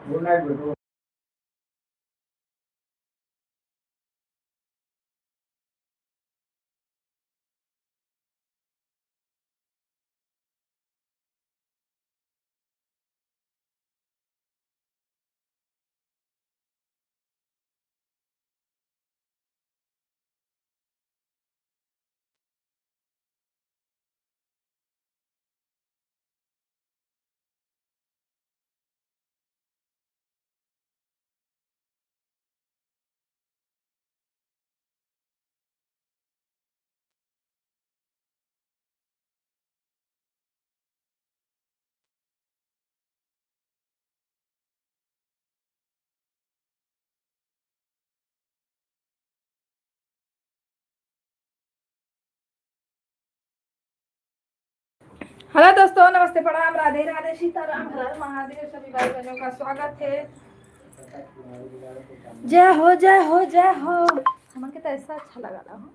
Good night बेटो। Hello दोस्तों, नमस्ते, प्रणाम, राधे राधे, सीताराम, हर हर महादेव। सभी भाई बहनों का स्वागत है। जय हो जय हो जय हो। हमें तो ऐसा अच्छा लगा ना हो।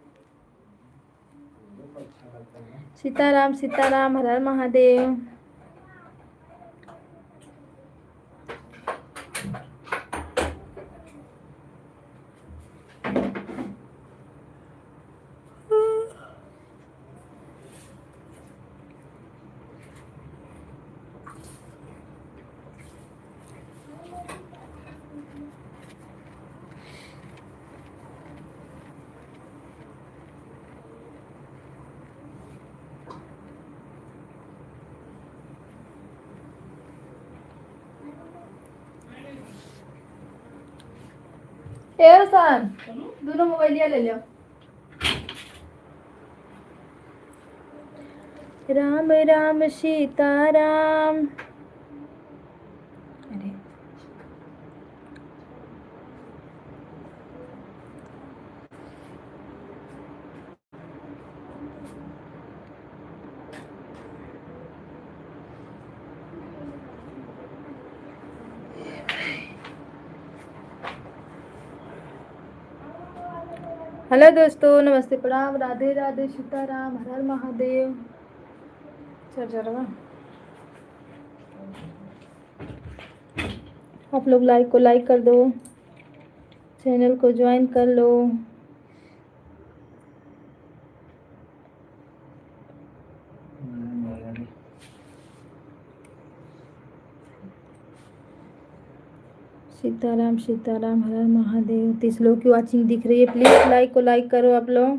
सीताराम सीताराम, हर हर महादेव। सन दोनों मोबाइल ले लियो। राम राम सीताराम। हेलो दोस्तों, नमस्ते, प्रणाम, राधे राधे, सीताराम, हर हर महादेव। चल चल आप लोग लाइक को लाइक कर दो, चैनल को ज्वाइन कर लो। सीताराम सीताराम, हर हर महादेव। 30 लोग की वाचिंग दिख रही है, प्लीज लाइक को लाइक करो आप लोग।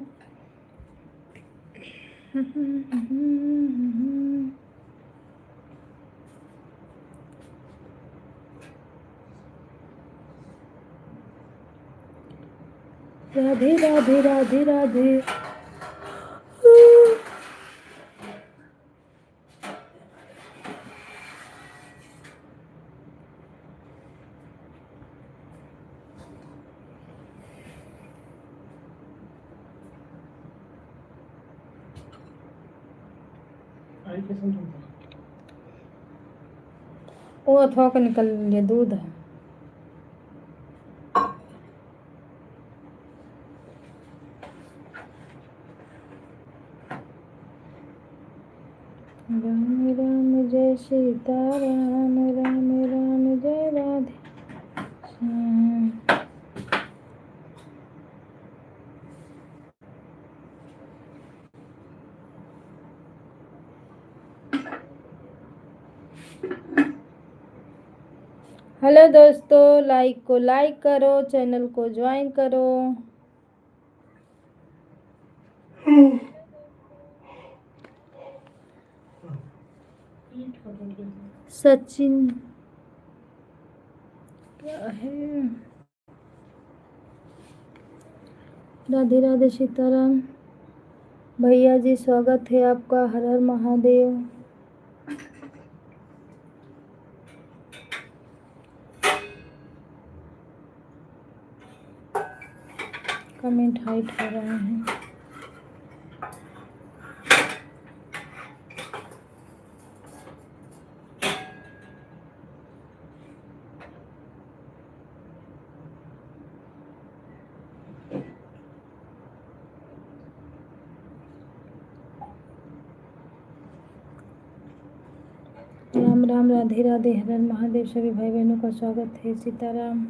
राधे राधे राधे राधे। वो अथवा का निकल लिया दूध है। राम राम जय सीताराम, राम राम जय राधे श्याम। हेलो दोस्तों, लाइक को लाइक करो, चैनल को ज्वाइन करो। सचिन क्या है? राधे राधे सीताराम। भैया जी स्वागत है आपका, हर हर महादेव। कमेंट हाइट हो रहे हैं। राम राम, राधे राधे, हर हर महादेव। सभी भाई बहनों का स्वागत है। सीताराम।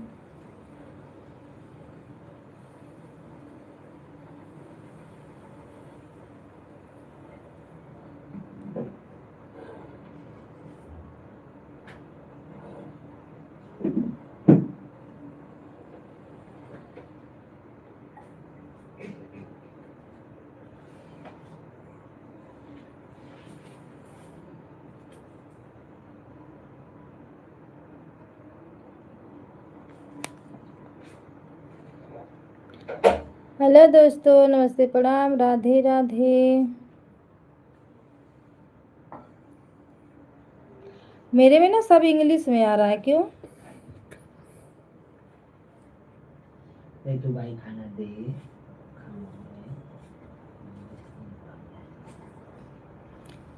हेलो दोस्तों, नमस्ते, प्रणाम, राधे राधे। मेरे में ना सब इंग्लिश में आ रहा है, क्यों? तो भाई खाना दे।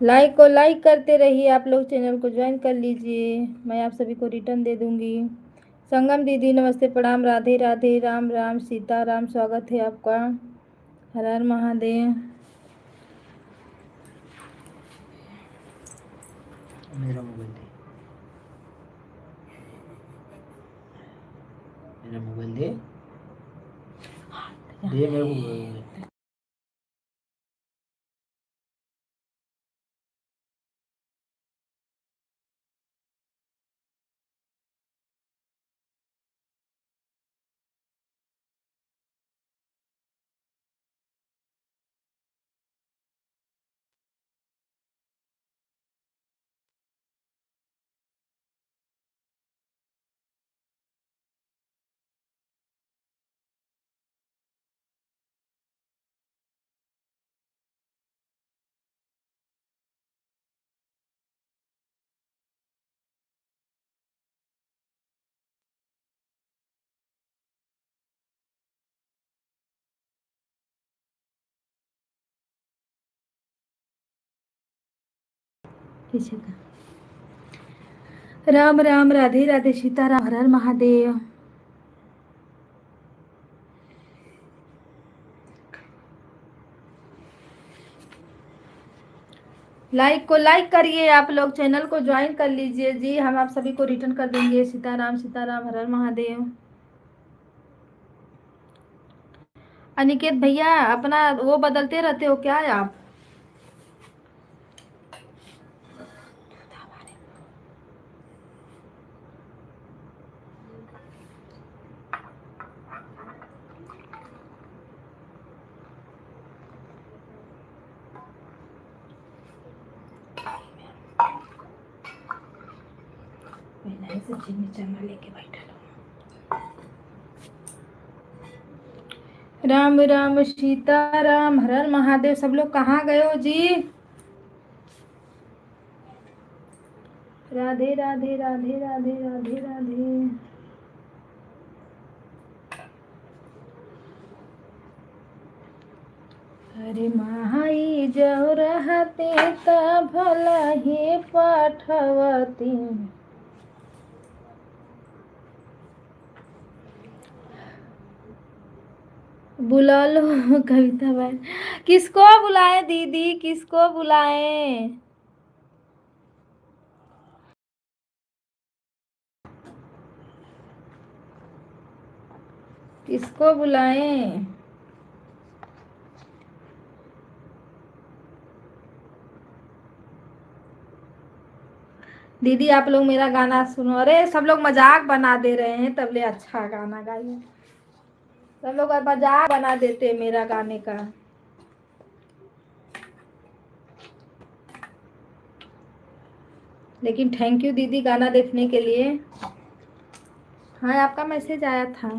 लाइक को लाइक करते रहिए आप लोग, चैनल को ज्वाइन कर लीजिए, मैं आप सभी को रिटर्न दे दूंगी। संगम दीदी नमस्ते, प्रणाम, राधे राधे, राम राम, सीताराम, स्वागत है आपका। हर हर महादेव। मेरा मोबाइल दे, मेरा मोबाइल दे, दे मेरे को। पीछे का। राम राम, राधे राधे, सीताराम, हर हर महादेव। लाइक को लाइक करिए आप लोग, चैनल को ज्वाइन कर लीजिए जी, हम आप सभी को रिटर्न कर देंगे। सीताराम सीताराम, हर हर महादेव। अनिकेत भैया, अपना वो बदलते रहते हो क्या आप? लेके बैठा। राम राम, सीताराम, हर हर महादेव। सब लोग कहाँ गए हो जी? राधे राधे, राधे राधे, राधे राधे। अरे माई जो रहते ता भला ही पाठवती। बुला लो कविता बहन। किसको बुलाए दीदी, किसको बुलाए? किसको बुलाएं? दीदी आप लोग मेरा गाना सुनो। अरे सब लोग मजाक बना दे रहे हैं, तबले अच्छा गाना गाइए। सब लोग मजाक बना देते हैं मेरा गाने का। लेकिन थैंक यू दीदी गाना देखने के लिए। हाँ, आपका मैसेज आया था।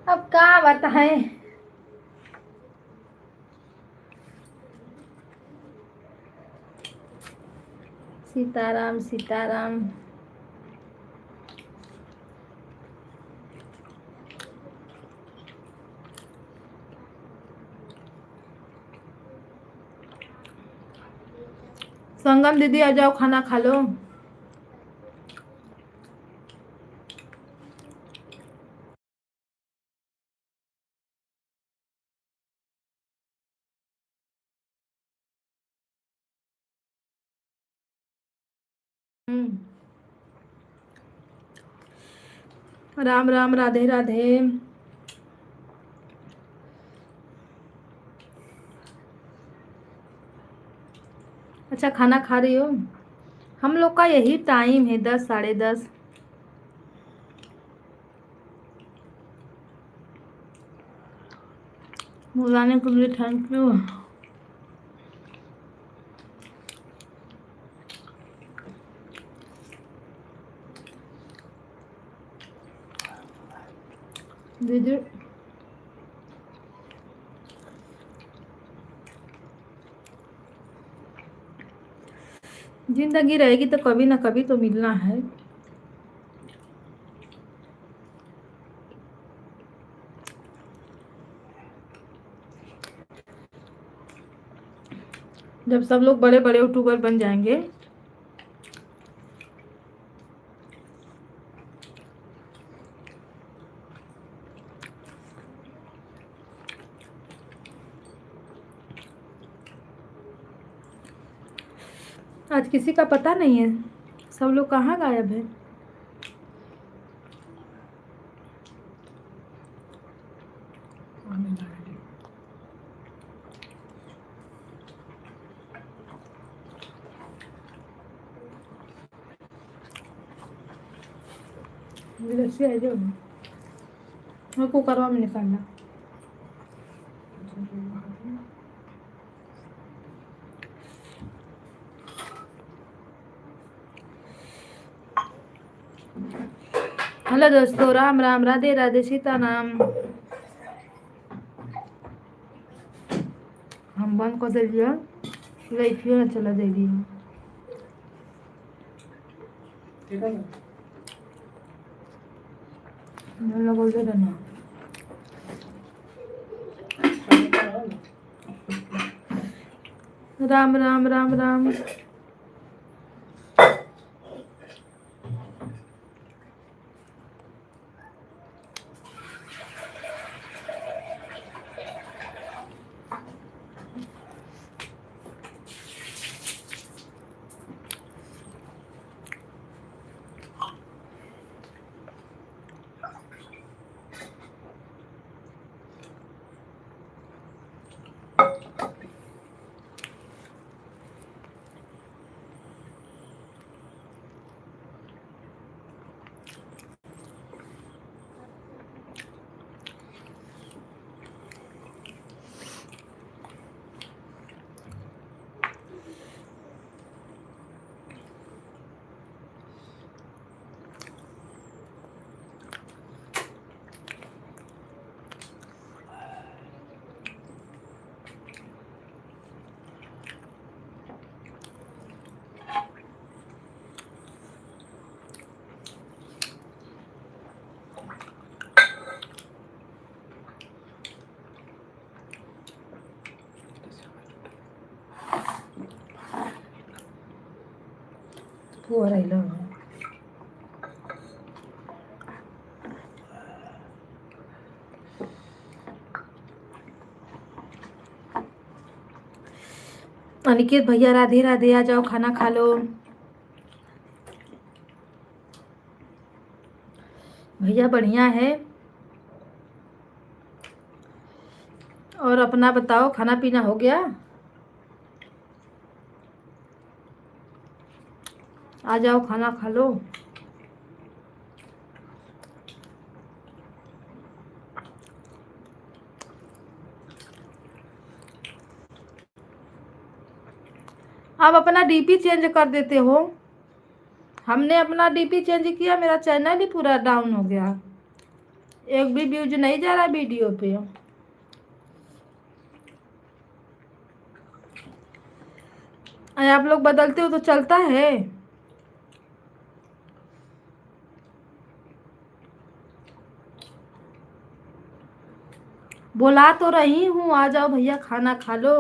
अब क्या बताएं। सीताराम सीताराम। संगम दीदी आ जाओ, खाना खा लो। राम राम, राधे राधे। अच्छा, खाना खा रही हो? हम लोग का यही टाइम है, 10 साढ़े 10। बुलाने के लिए थैंक यू। दीदी जिंदगी रहेगी तो कभी ना कभी तो मिलना है। जब सब लोग बड़े बड़े यूट्यूबर बन जाएंगे आज किसी का पता नहीं है, सब लोग कहाँ गायब है। लस्सी आ जाओ, मैं कुकरवा में निकालना। हेलो दोस्तों, राम राम, राधे राधे, सीताराम। हम बंद कर दिलिए, ना चला जाइए। बोल दे ना। राम राम राम राम। हो राहिलं अनिकेत भैया, राधे राधे, आ जाओ खाना खा लो। भैया बढ़िया है। और अपना बताओ, खाना पीना हो गया? आ जाओ खाना खा लो। आप अपना डीपी चेंज कर देते हो। हमने अपना डीपी चेंज किया, मेरा चैनल ही पूरा डाउन हो गया, एक भी व्यूज नहीं जा रहा वीडियो पे। अरे आप लोग बदलते हो तो चलता है। बुला तो रही हूँ, आ जाओ भैया खाना खा लो।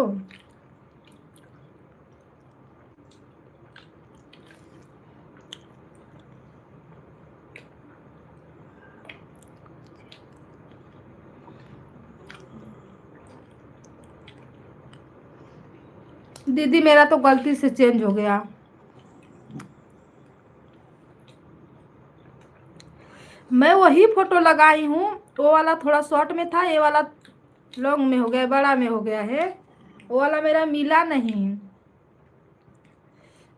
दीदी मेरा तो गलती से चेंज हो गया। मैं वही फोटो लगाई हूँ, वो वाला थोड़ा शॉर्ट में था, ये वाला लॉन्ग में हो गया, बड़ा में हो गया है। वो वाला मेरा मिला नहीं।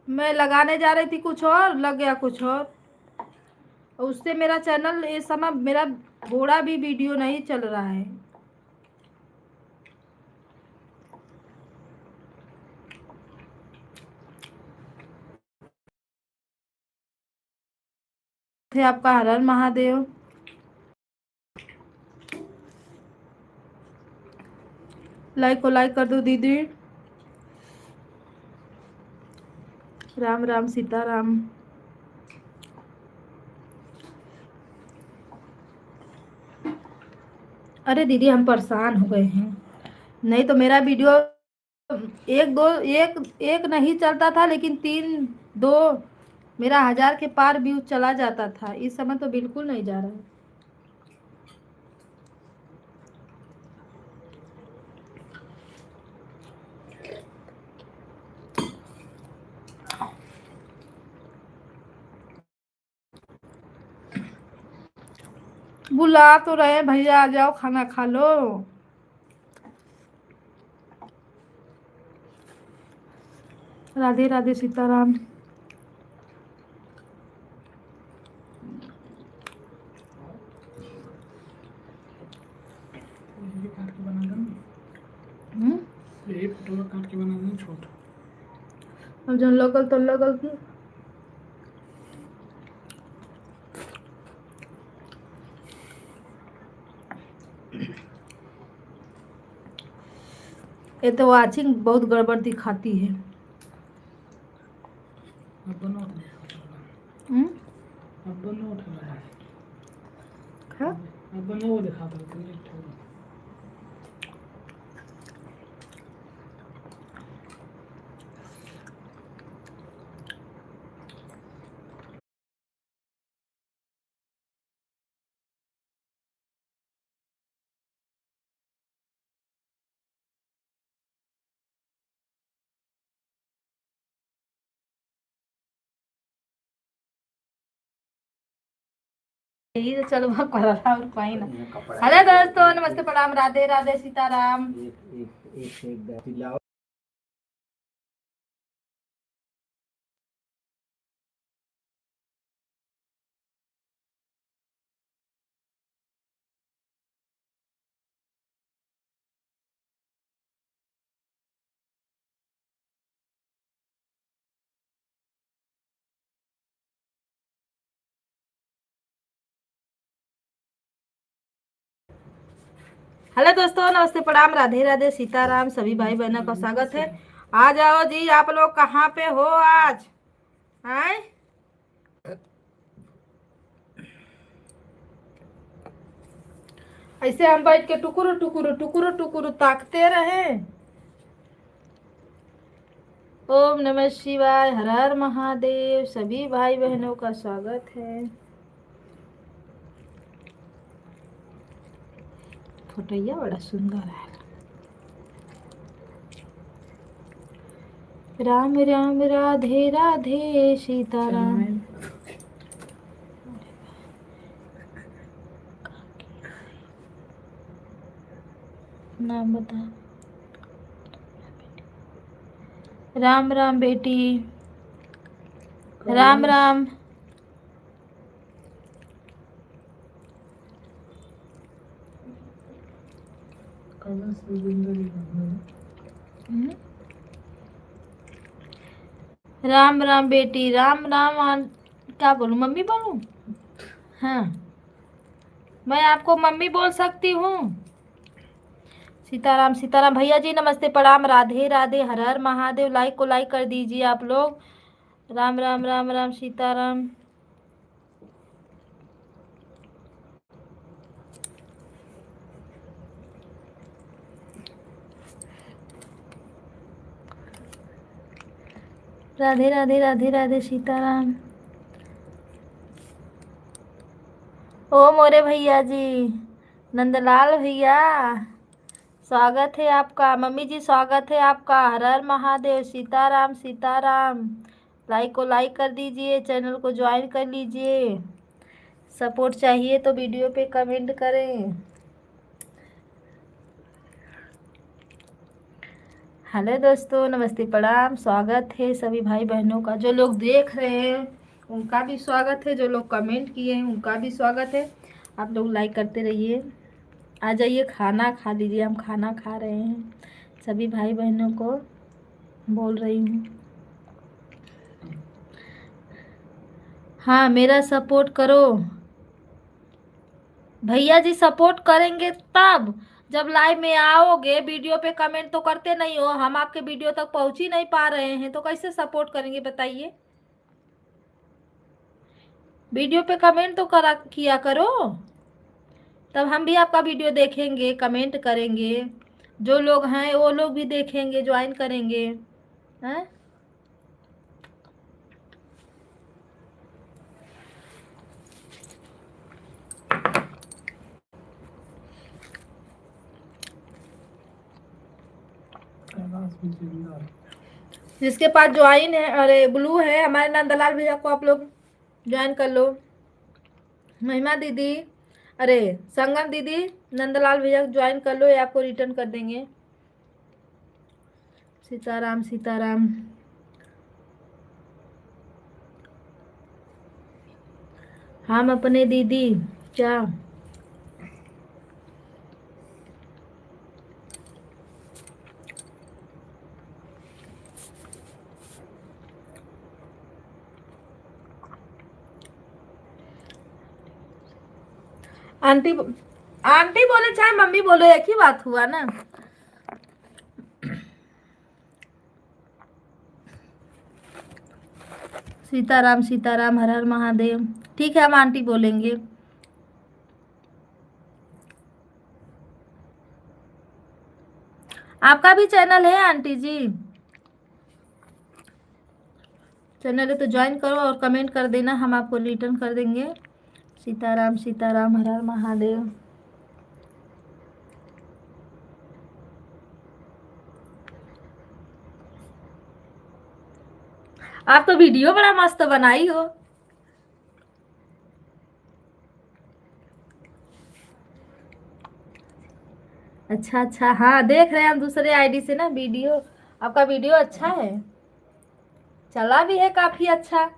मैं लगाने जा रही थी कुछ और, लग गया कुछ और उससे मेरा चैनल इस समय मेरा थोड़ा भी वीडियो नहीं चल रहा है। थे आपका हर हर महादेव। लाइक को लाइक कर दो दीदी। राम राम सीताराम। अरे दीदी हम परेशान हो गए हैं, नहीं तो मेरा वीडियो एक दो एक एक नहीं चलता था, लेकिन 3 2 मेरा 1000 के पार व्यू चला जाता था। इस समय तो बिल्कुल नहीं जा रहा है। बुला तो रहे भैया, आ जाओ खाना खा लो। राधे राधे सीताराम। काट के बना देना, यही फोटो काट के बना देना छोटा। अब जन लगल तो लगल की ये तो वाचिंग बहुत गड़बड़ दिखाती है। अब बनो तो अब बनो उठा हाँ? अब बनो वो दिखा दो तो ये उठा। यही तो चलो वहाँ कर रहा और कोई ना। हेलो दोस्तों, नमस्ते प्रणाम, राधे राधे सीताराम। एक चिल्लाओ। हेलो दोस्तों, नमस्ते प्रणाम, राधे राधे सीताराम। सभी भाई बहनों का स्वागत है। आ जाओ जी, आप लोग कहाँ पे हो आज? आए ऐसे हम बैठ के टुकुर टुकुर टुकुर टुकुर ताकते रहे। ओम नमः शिवाय, हर हर महादेव। सभी भाई बहनों का स्वागत है। फोटोया बड़ा सुंदर है। राम राम राधे राधे सीताराम। नाम बता। राम राम बेटी, राम राम। राम राम बेटी, राम राम। क्या बोलूं, मम्मी बोलूं? हाँ, मैं आपको मम्मी बोल सकती हूँ। सीताराम सीताराम। भैया जी नमस्ते प्रणाम, राधे राधे, हर हर महादेव। लाइक को लाइक कर दीजिए आप लोग। राम राम राम राम सीताराम। राधे राधे राधे राधे सीताराम। ओ मोरे भैया जी, नंदलाल भैया, स्वागत है आपका। मम्मी जी स्वागत है आपका। हर हर महादेव, सीताराम सीताराम। लाइक को लाइक कर दीजिए, चैनल को ज्वाइन कर लीजिए। सपोर्ट चाहिए तो वीडियो पे कमेंट करें। हेलो दोस्तों, नमस्ते प्रणाम, स्वागत है सभी भाई बहनों का। जो लोग देख रहे हैं उनका भी स्वागत है, जो लोग कमेंट किए हैं उनका भी स्वागत है। आप लोग लाइक करते रहिए। आ जाइए, खाना खा लीजिए, हम खाना खा रहे हैं। सभी भाई बहनों को बोल रही हूँ, हाँ मेरा सपोर्ट करो। भैया जी सपोर्ट करेंगे तब जब लाइव में आओगे। वीडियो पे कमेंट तो करते नहीं हो, हम आपके वीडियो तक पहुंच ही नहीं पा रहे हैं तो कैसे सपोर्ट करेंगे बताइए। वीडियो पे कमेंट तो करा किया करो, तब हम भी आपका वीडियो देखेंगे, कमेंट करेंगे। जो लोग हैं वो लोग भी देखेंगे, ज्वाइन करेंगे। हैं? जिसके पास ज्वाइन है, अरे ब्लू है, हमारे नंदलाल भैया को आप लोग ज्वाइन कर लो। महिमा दीदी, अरे संगम दीदी, नंदलाल भैया ज्वाइन कर लो, ये आपको रिटर्न कर देंगे। सीताराम सीताराम। हम अपने दीदी क्या आंटी, आंटी बोले चाहे मम्मी बोले एक ही बात हुआ ना। सीताराम सीताराम, हर हर महादेव। ठीक है, हम आंटी बोलेंगे। आपका भी चैनल है आंटी जी? चैनल है तो ज्वाइन करो और कमेंट कर देना, हम आपको रिटर्न कर देंगे। सीताराम सीताराम, हर हर महादेव। आप तो वीडियो बड़ा मस्त बनाई हो। अच्छा अच्छा, हाँ देख रहे हैं हम दूसरे आईडी से ना वीडियो। आपका वीडियो अच्छा है, चला भी है काफी अच्छा।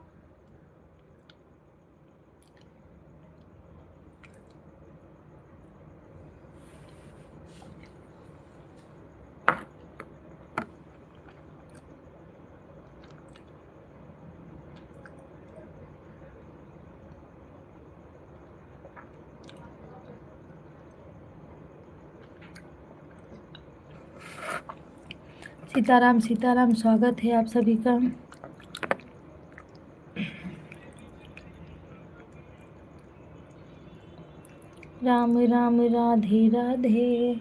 सीताराम सीताराम, स्वागत है आप सभी का। राम राम राधे राधे।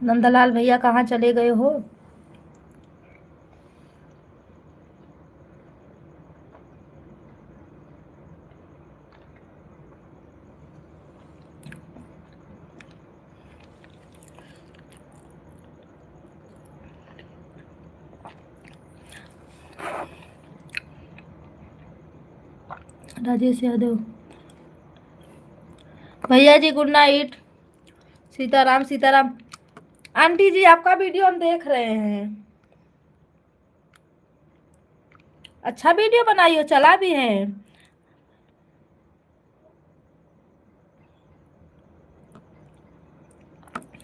नंदलाल भैया कहाँ चले गए हो? राजेश यादव भैया ji good night. Sitaram Sitaram. Aunty ji आपका वीडियो हम देख रहे हैं, अच्छा वीडियो बनाई हो, चला भी है।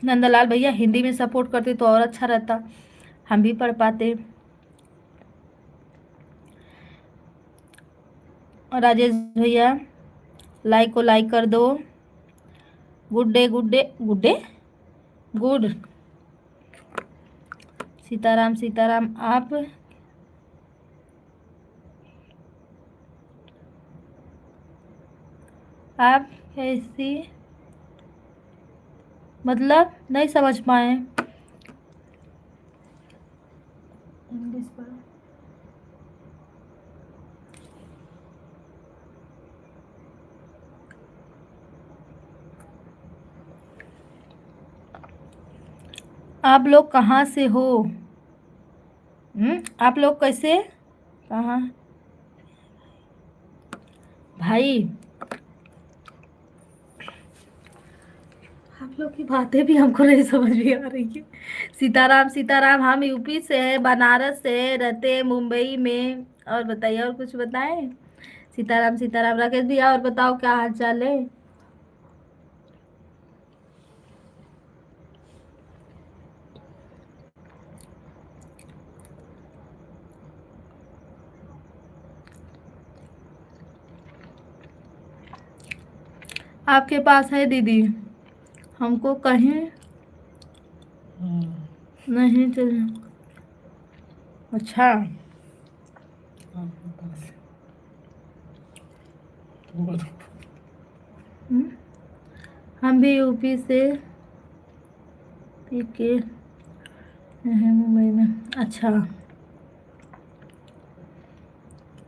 नंदलाल भैया हिंदी में सपोर्ट करते तो और अच्छा रहता, हम भी पढ़ पाते। राजेश भैया लाइक को लाइक कर दो। Good day good day good day good. Sitaram Sitaram. आप कैसी, मतलब नहीं समझ पाए इंग्लिश पर। आप लोग कहाँ से हो? आप लोग कैसे, कहाँ भाई? आप लोग की बातें भी हमको नहीं समझ में आ रही है। सीताराम सीताराम। हम यूपी से है, बनारस से, रहते हैं मुंबई में। और बताइए, और कुछ बताएं? सीताराम सीताराम। राकेश भैया और बताओ क्या हाल चाल है? आपके पास है दीदी? हमको कहीं नहीं चल। अच्छा। आपके पास तो बताओ। हम्म, हम भी यूपी से के हैं मुंबई में। अच्छा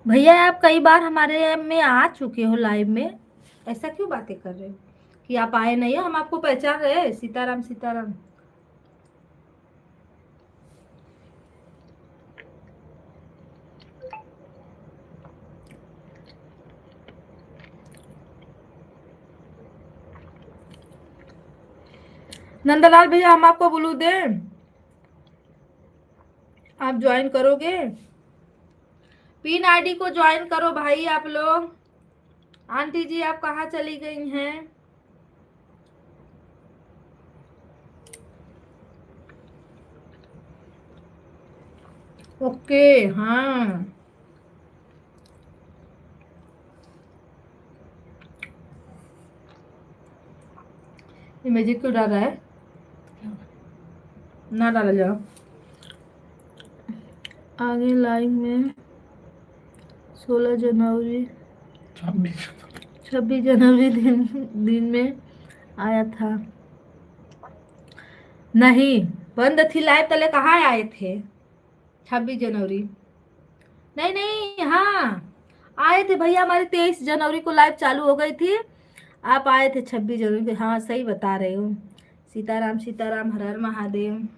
भैया, आप कई बार हमारे में आ चुके हो लाइव में, ऐसा क्यों बातें कर रहे हो कि आप आए नहीं हो? हम आपको पहचान रहे हैं। सीताराम सीताराम। नंदलाल भैया, हम आपको ब्लू दें? आप ज्वाइन करोगे? पिन आईडी को ज्वाइन करो भाई आप लोग। आंटी जी आप कहाँ चली गई हैं? ओके। हाँ, ये मैजिक क्यों डाल रहा है? ना डाला जाओ आगे लाइव में। 16 जनवरी 26 जनवरी दिन में आया था। नहीं, बंद थी लाइव, तले कहाँ आए थे? 26 जनवरी। नहीं नहीं, हाँ आए थे भैया, हमारी 23 जनवरी को लाइव चालू हो गई थी। आप आए थे 26 जनवरी को। हाँ सही बता रहे हो। सीताराम सीताराम, हर हर महादेव।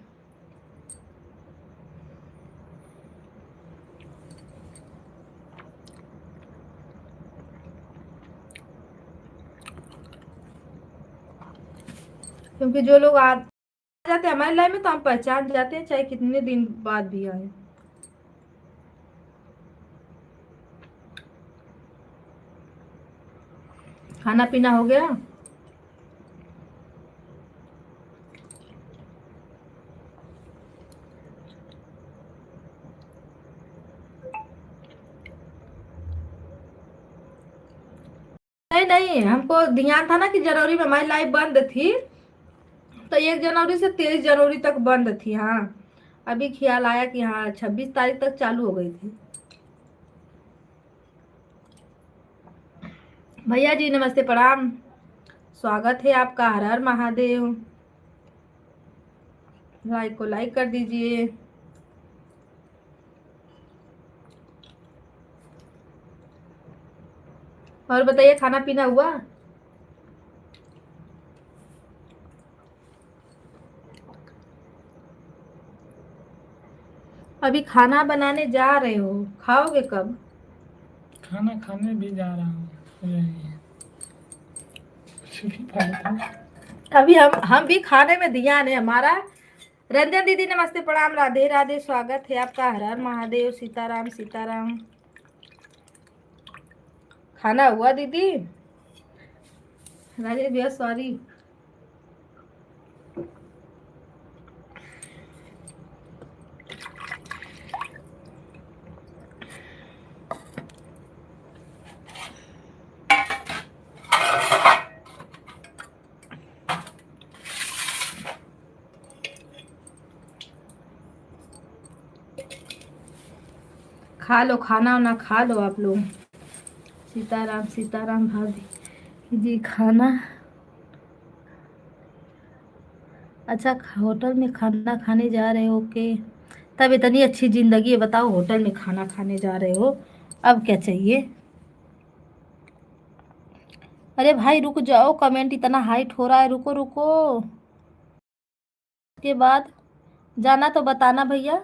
क्योंकि जो लोग आ जाते हैं हमारे लाइफ में तो हम पहचान जाते हैं, चाहे कितने दिन बाद भी आए। खाना पीना हो गया? नहीं नहीं, हमको ध्यान था ना कि जनवरी में हमारी लाइफ बंद थी, तो 1 जनवरी से 23 जनवरी तक बंद थी। हाँ, अभी ख्याल आया कि हाँ 26 तारीख तक चालू हो गई थी। भैया जी नमस्ते प्रणाम, स्वागत है आपका। हर हर महादेव। लाइक को लाइक कर दीजिए। और बताइए, खाना पीना हुआ? अभी खाना बनाने जा रहे हो, खाओगे कब? खाना खाने भी जा रहा हूँ। कुछ भी फायदा नहीं। अभी हम भी खाने में ध्यान है हमारा। रंजन दीदी नमस्ते प्रणाम, राधे राधे, स्वागत है आपका। हर हर महादेव। सीताराम सीताराम। खाना हुआ दीदी? राजेश भैया सॉरी। खा लो, खाना वाना खा लो आप लोग। सीताराम भाभी जी खाना। अच्छा, होटल में खाना खाने जा रहे हो? ओके। तब इतनी अच्छी जिंदगी है, बताओ होटल में खाना खाने जा रहे हो, अब क्या चाहिए? अरे भाई रुक जाओ, कमेंट इतना हाइट हो रहा है, रुको रुको। के बाद जाना तो बताना भैया।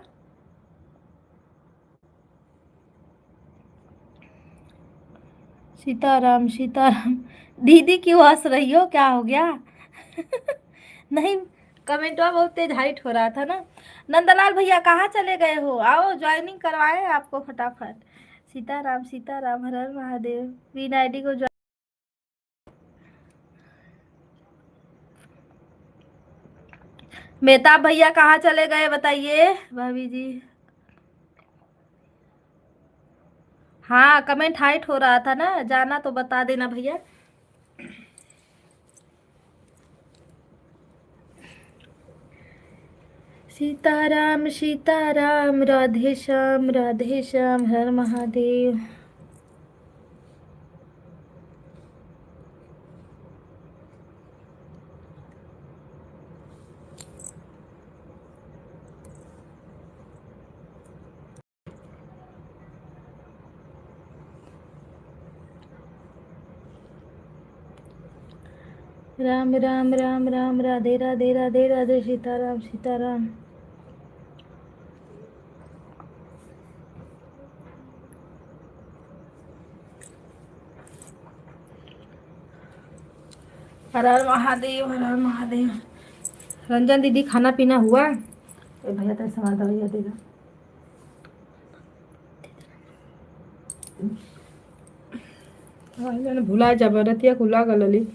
सीताराम। दीदी क्यों हंस रही हो, क्या हो गया? नहीं, कमेंटवा बहुत तेज हाइट हो रहा था ना। नंदलाल भैया कहाँ चले गए हो? आओ ज्वाइनिंग करवाए आपको फटाफट। सीताराम हर हर महादेव। वीन आईडी को मेहताब भैया कहाँ चले गए बताइए भाभी जी। हाँ, कमेंट हाइट हो रहा था ना, जाना तो बता देना भैया। सीताराम राधे श्याम हर महादेव। राम राधे राधे सीताराम। हर हर महादेव। रंजन दीदी खाना पीना हुआ? भैया तेरे सवाल था, भैया देगा। मैंने भुला जबरतिया खुला गलली।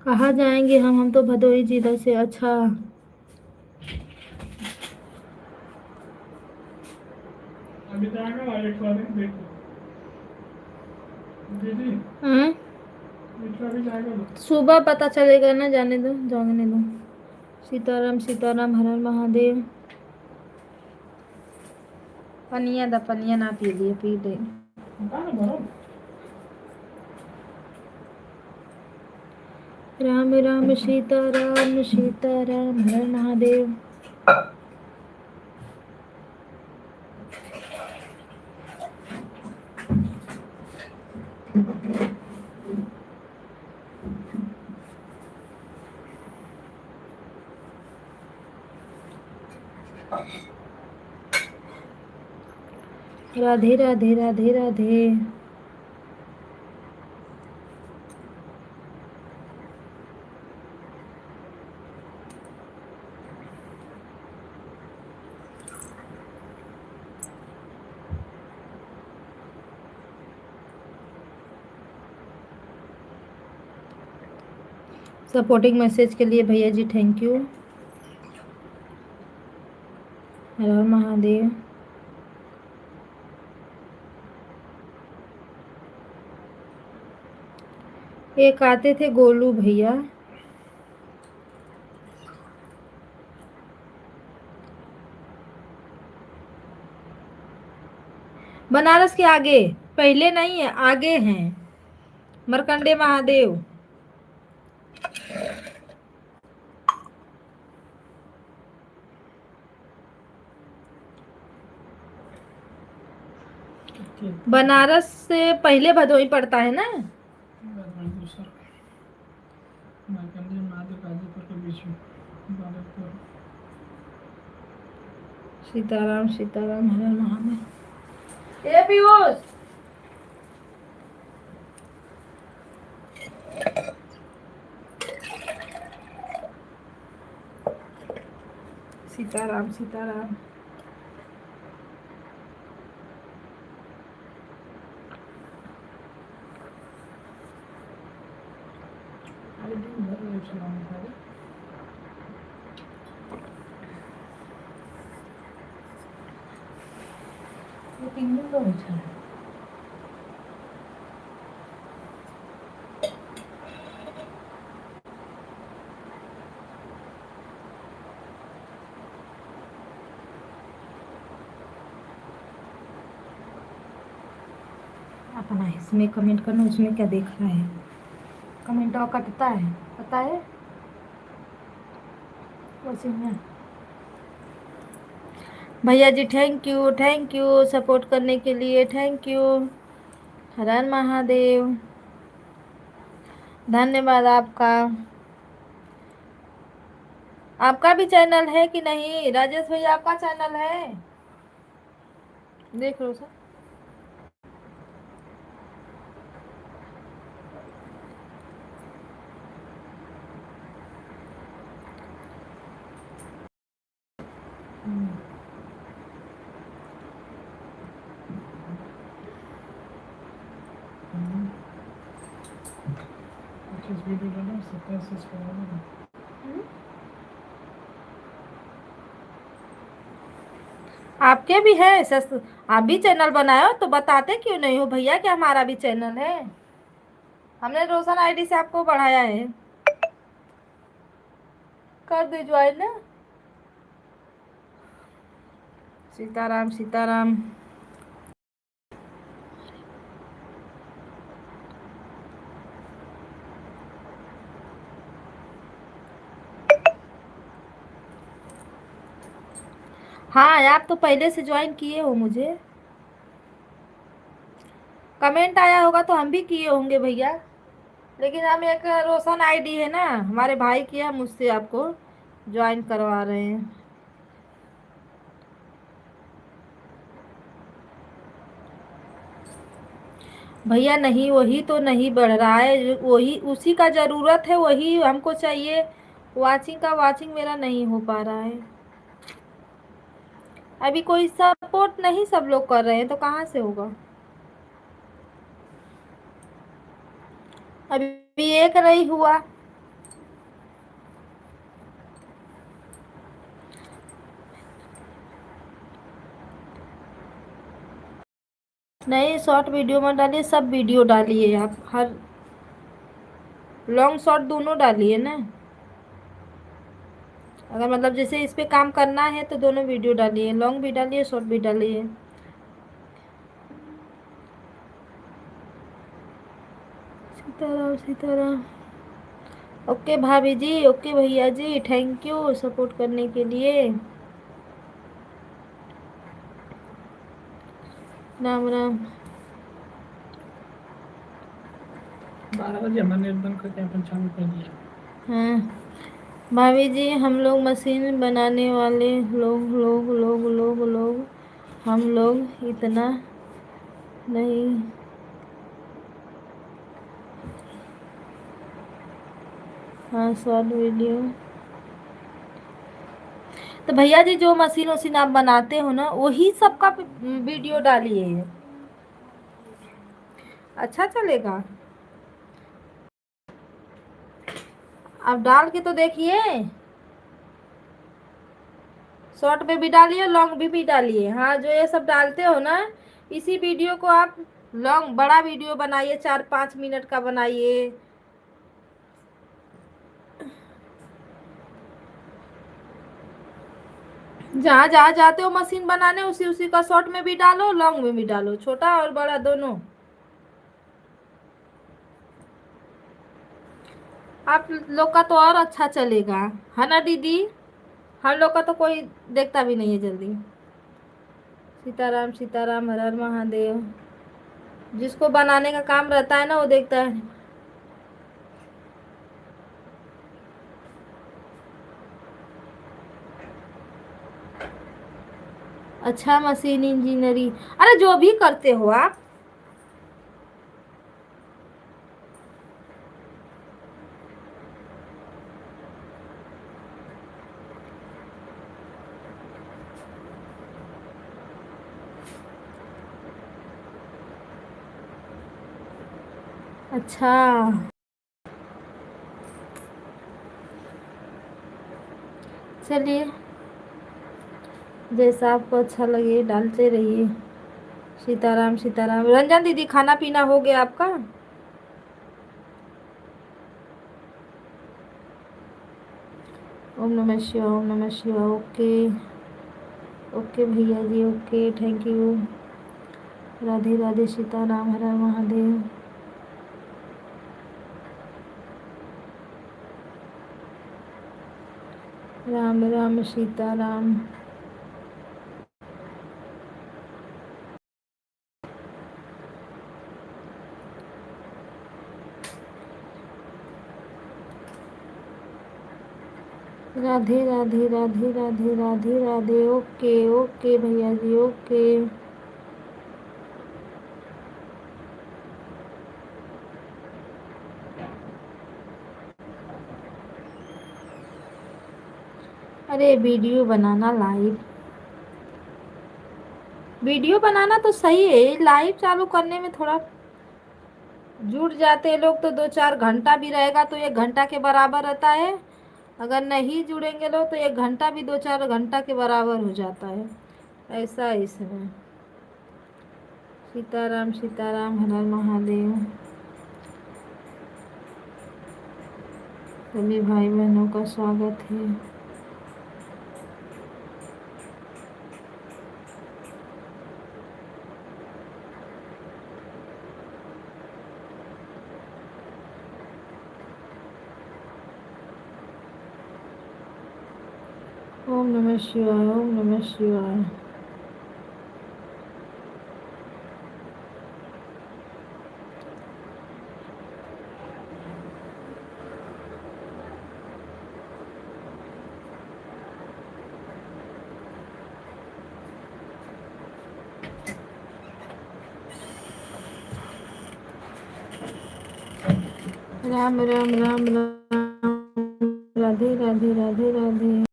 कहाँ जाएंगे हम तो भदोही जिला से। अच्छा, अभी जाएगा एक बार देखो दीदी, अभी जाएगा। सुबह पता चलेगा ना, जाने दो। सीताराम हर हर महादेव। पनिया ना पी लिए, पी ले। राम सीताराम हर महादेव। राधे। सपोर्टिंग मैसेज के लिए भैया जी थैंक यू। हर हर महादेव। एक आते थे गोलू भैया, बनारस के आगे, पहले नहीं है, आगे हैं मरकंडे महादेव। बनारस से पहले भदोही पड़ता है ना। सीताराम हर हर महादेव। ए पीयूष, सीताराम। अपना इसमें कमेंट करना, उसमें क्या देख रहा है। कमेंट और कटता है, पता है उसी में। भैया जी थैंक यू सपोर्ट करने के लिए, थैंक यू। हर हर महादेव, धन्यवाद आपका। आपका भी चैनल है कि नहीं राजेश भैया? आपका चैनल है? देख लो सर। इस वीडियो डालो 27 सब्सक्राइबर। आपके भी है सस? आप भी चैनल बनाए हो तो बताते क्यों नहीं हो भैया कि हमारा भी चैनल है? हमने रोशन आईडी से आपको बढ़ाया है। कर दे ज्वाइन ना। सीताराम सीताराम। हाँ आप तो पहले से ज्वाइन किए हो मुझे। कमेंट आया होगा तो हम भी किए होंगे भैया, लेकिन हम एक रोशन आईडी है ना हमारे भाई की, हम उससे आपको ज्वाइन करवा रहे हैं। भैया नहीं, वही तो नहीं बढ़ रहा है, वही उसी का ज़रूरत है, वही हमको चाहिए। वाचिंग मेरा नहीं हो पा रहा है। अभी कोई सपोर्ट नहीं सब लोग कर रहे हैं तो कहाँ से होगा। अभी एक नहीं हुआ। नहीं शॉर्ट वीडियो में डालिए, सब वीडियो डालिए आप, हर लॉन्ग शॉर्ट दोनों डालिए ना। अगर मतलब जैसे इस पे काम करना है तो दोनों वीडियो डालिए, लॉन्ग भी डालिए शॉर्ट भी डालिए। सीताराम सीताराम। ओके भाभी जी, ओके भैया जी, थैंक यू सपोर्ट करने के लिए। राम राम। 12 बजे हमने नेट बंद करके अपन चालू कर दिया। हाँ भाभी जी, हम लोग मशीन बनाने वाले लोग हम लोग इतना नहीं। हाँ शॉर्ट वीडियो तो भैया जी जो मशीन वशीन आप बनाते हो ना वही सबका वीडियो डालिए, अच्छा चलेगा। आप डाल के तो देखिए, शॉर्ट में भी डालिए लॉन्ग भी डालिए। हाँ जो ये सब डालते हो ना इसी वीडियो को आप लॉन्ग बड़ा वीडियो बनाइए, 4-5 मिनट का बनाइए। जहाँ जहाँ जाते हो मशीन बनाने उसी उसी का शॉर्ट में भी डालो, लॉन्ग में भी डालो, छोटा और बड़ा दोनों। आप लोग का तो और अच्छा चलेगा है ना दीदी? हम लोग का तो कोई देखता भी नहीं है जल्दी। सीताराम सीताराम, हर हर महादेव। जिसको बनाने का काम रहता है ना वो देखता है। अच्छा मशीन इंजीनियरिंग, अरे जो भी करते हो आप। अच्छा चलिए, जैसा आपको अच्छा लगे डालते रहिए। सीताराम सीताराम। रंजन दीदी खाना पीना हो गया आपका? ओम नमः शिवाय, ओम नमः शिवाय। ओके ओके भैया जी, okay thank you. Radhe Radhe Sitaram, her her Mahadev. Ram Ram Sitaram. Radhe Radhe Radhe Radhe Radhe Radhe. Okay okay भैया जी, ओके। अरे वीडियो बनाना, वीडियो बनाना तो सही है, लाइव चालू करने में थोड़ा जुड़ जाते हैं लोग तो 2-4 घंटा भी रहेगा तो 1 घंटा के बराबर रहता है। अगर नहीं जुड़ेंगे लोग तो 1 घंटा भी 2-4 घंटा के बराबर हो जाता है। ऐसा है इसमें। सीताराम सीताराम, हर हर महादेव। सभी भाई बहनों का स्वागत है। ओम नमः शिवाय, ओम नमः शिवाय। राम राम राम राम, राधे राधे राधे राधे।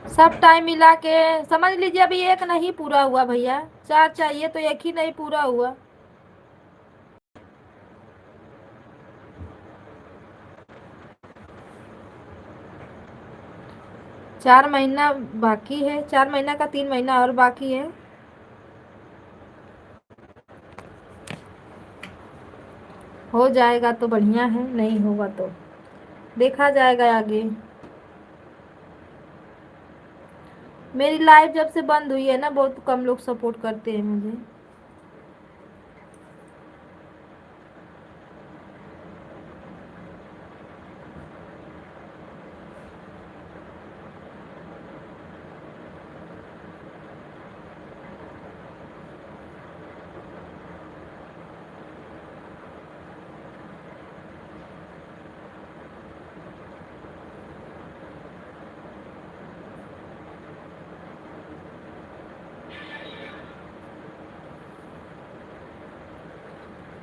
सब टाइम मिला के समझ लीजिए अभी एक नहीं पूरा हुआ भैया, 4 चाहिए तो एक ही नहीं पूरा हुआ। 4 महीना बाकी है, 4 महीना का 3 महीना और बाकी है। हो जाएगा तो बढ़िया है, नहीं होगा तो देखा जाएगा आगे। मेरी लाइफ जब से बंद हुई है ना, बहुत कम लोग सपोर्ट करते हैं मुझे।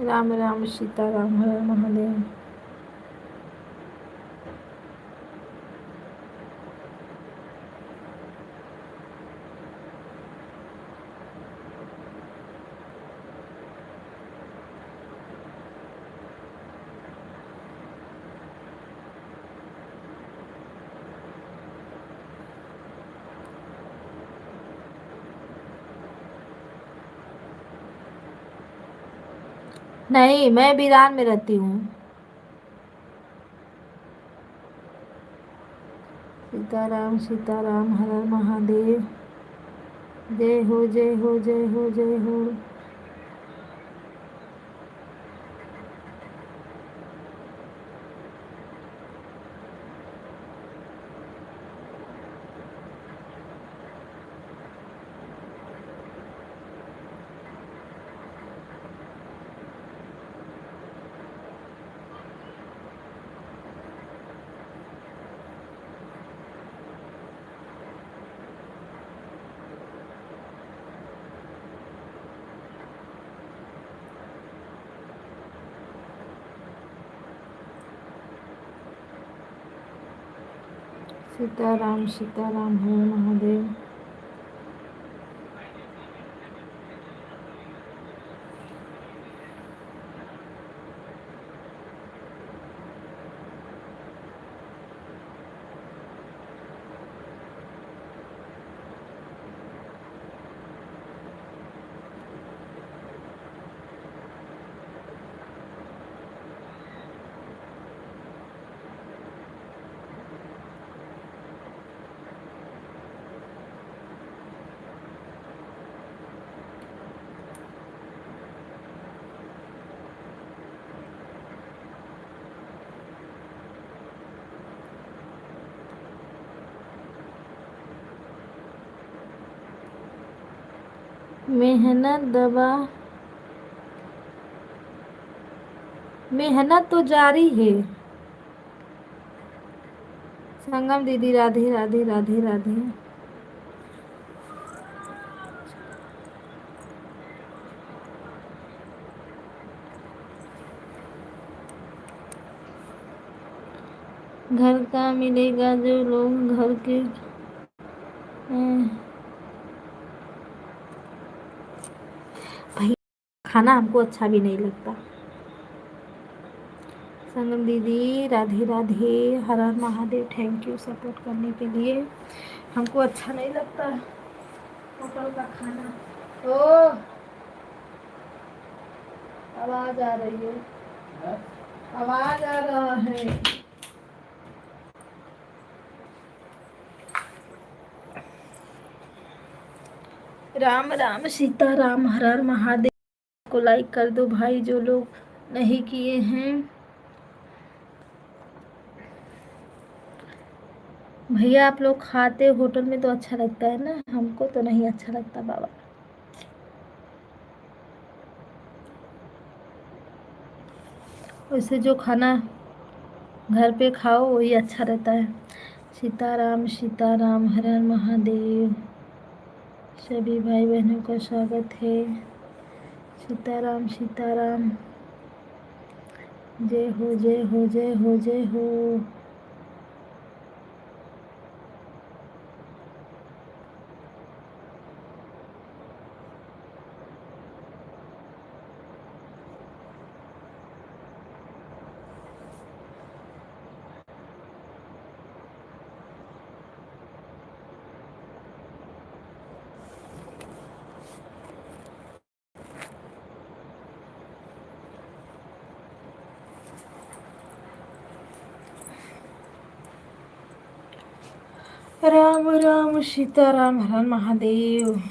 राम राम सीताराम, हर हर महादेव। नहीं, मैं बिरान में रहती हूँ। सीताराम सीताराम, हर हर महादेव। जय हो जय हो जय हो जय हो। सीताराम सीताराम, हर हर महादेव। मेहनत तो जारी है। संगम दीदी राधे राधे राधे राधे। घर का मिलेगा जो लोग घर के भाई खाना हमको अच्छा भी नहीं लगता। संगम दीदी राधे राधे, हर हर महादेव, थैंक यू सपोर्ट करने के लिए। हमको अच्छा नहीं लगता होटल का खाना। ओ आवाज आ रही है, आवाज आ रहा है। राम राम सीता राम, हर हर महादेव। को लाइक कर दो भाई जो लोग नहीं किए हैं। भैया आप लोग खाते होटल में तो अच्छा लगता है ना, हमको तो नहीं अच्छा लगता बाबा। वैसे जो खाना घर पे खाओ वही अच्छा रहता है। सीताराम हर हर महादेव। सभी भाई बहनों का स्वागत है। सीताराम सीताराम, जय हो जय हो जय हो जय हो। राम राम सीताराम हर हर महादेव।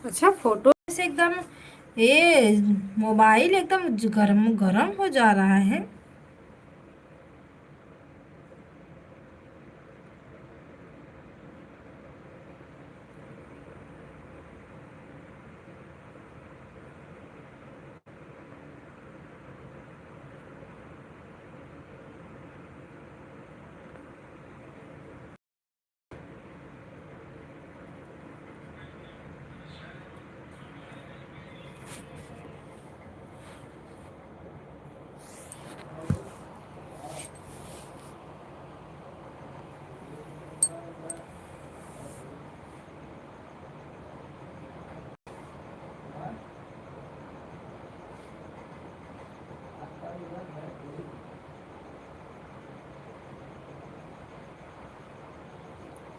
अच्छा फोटो से एकदम ये मोबाइल एकदम गरम गरम हो जा रहा है।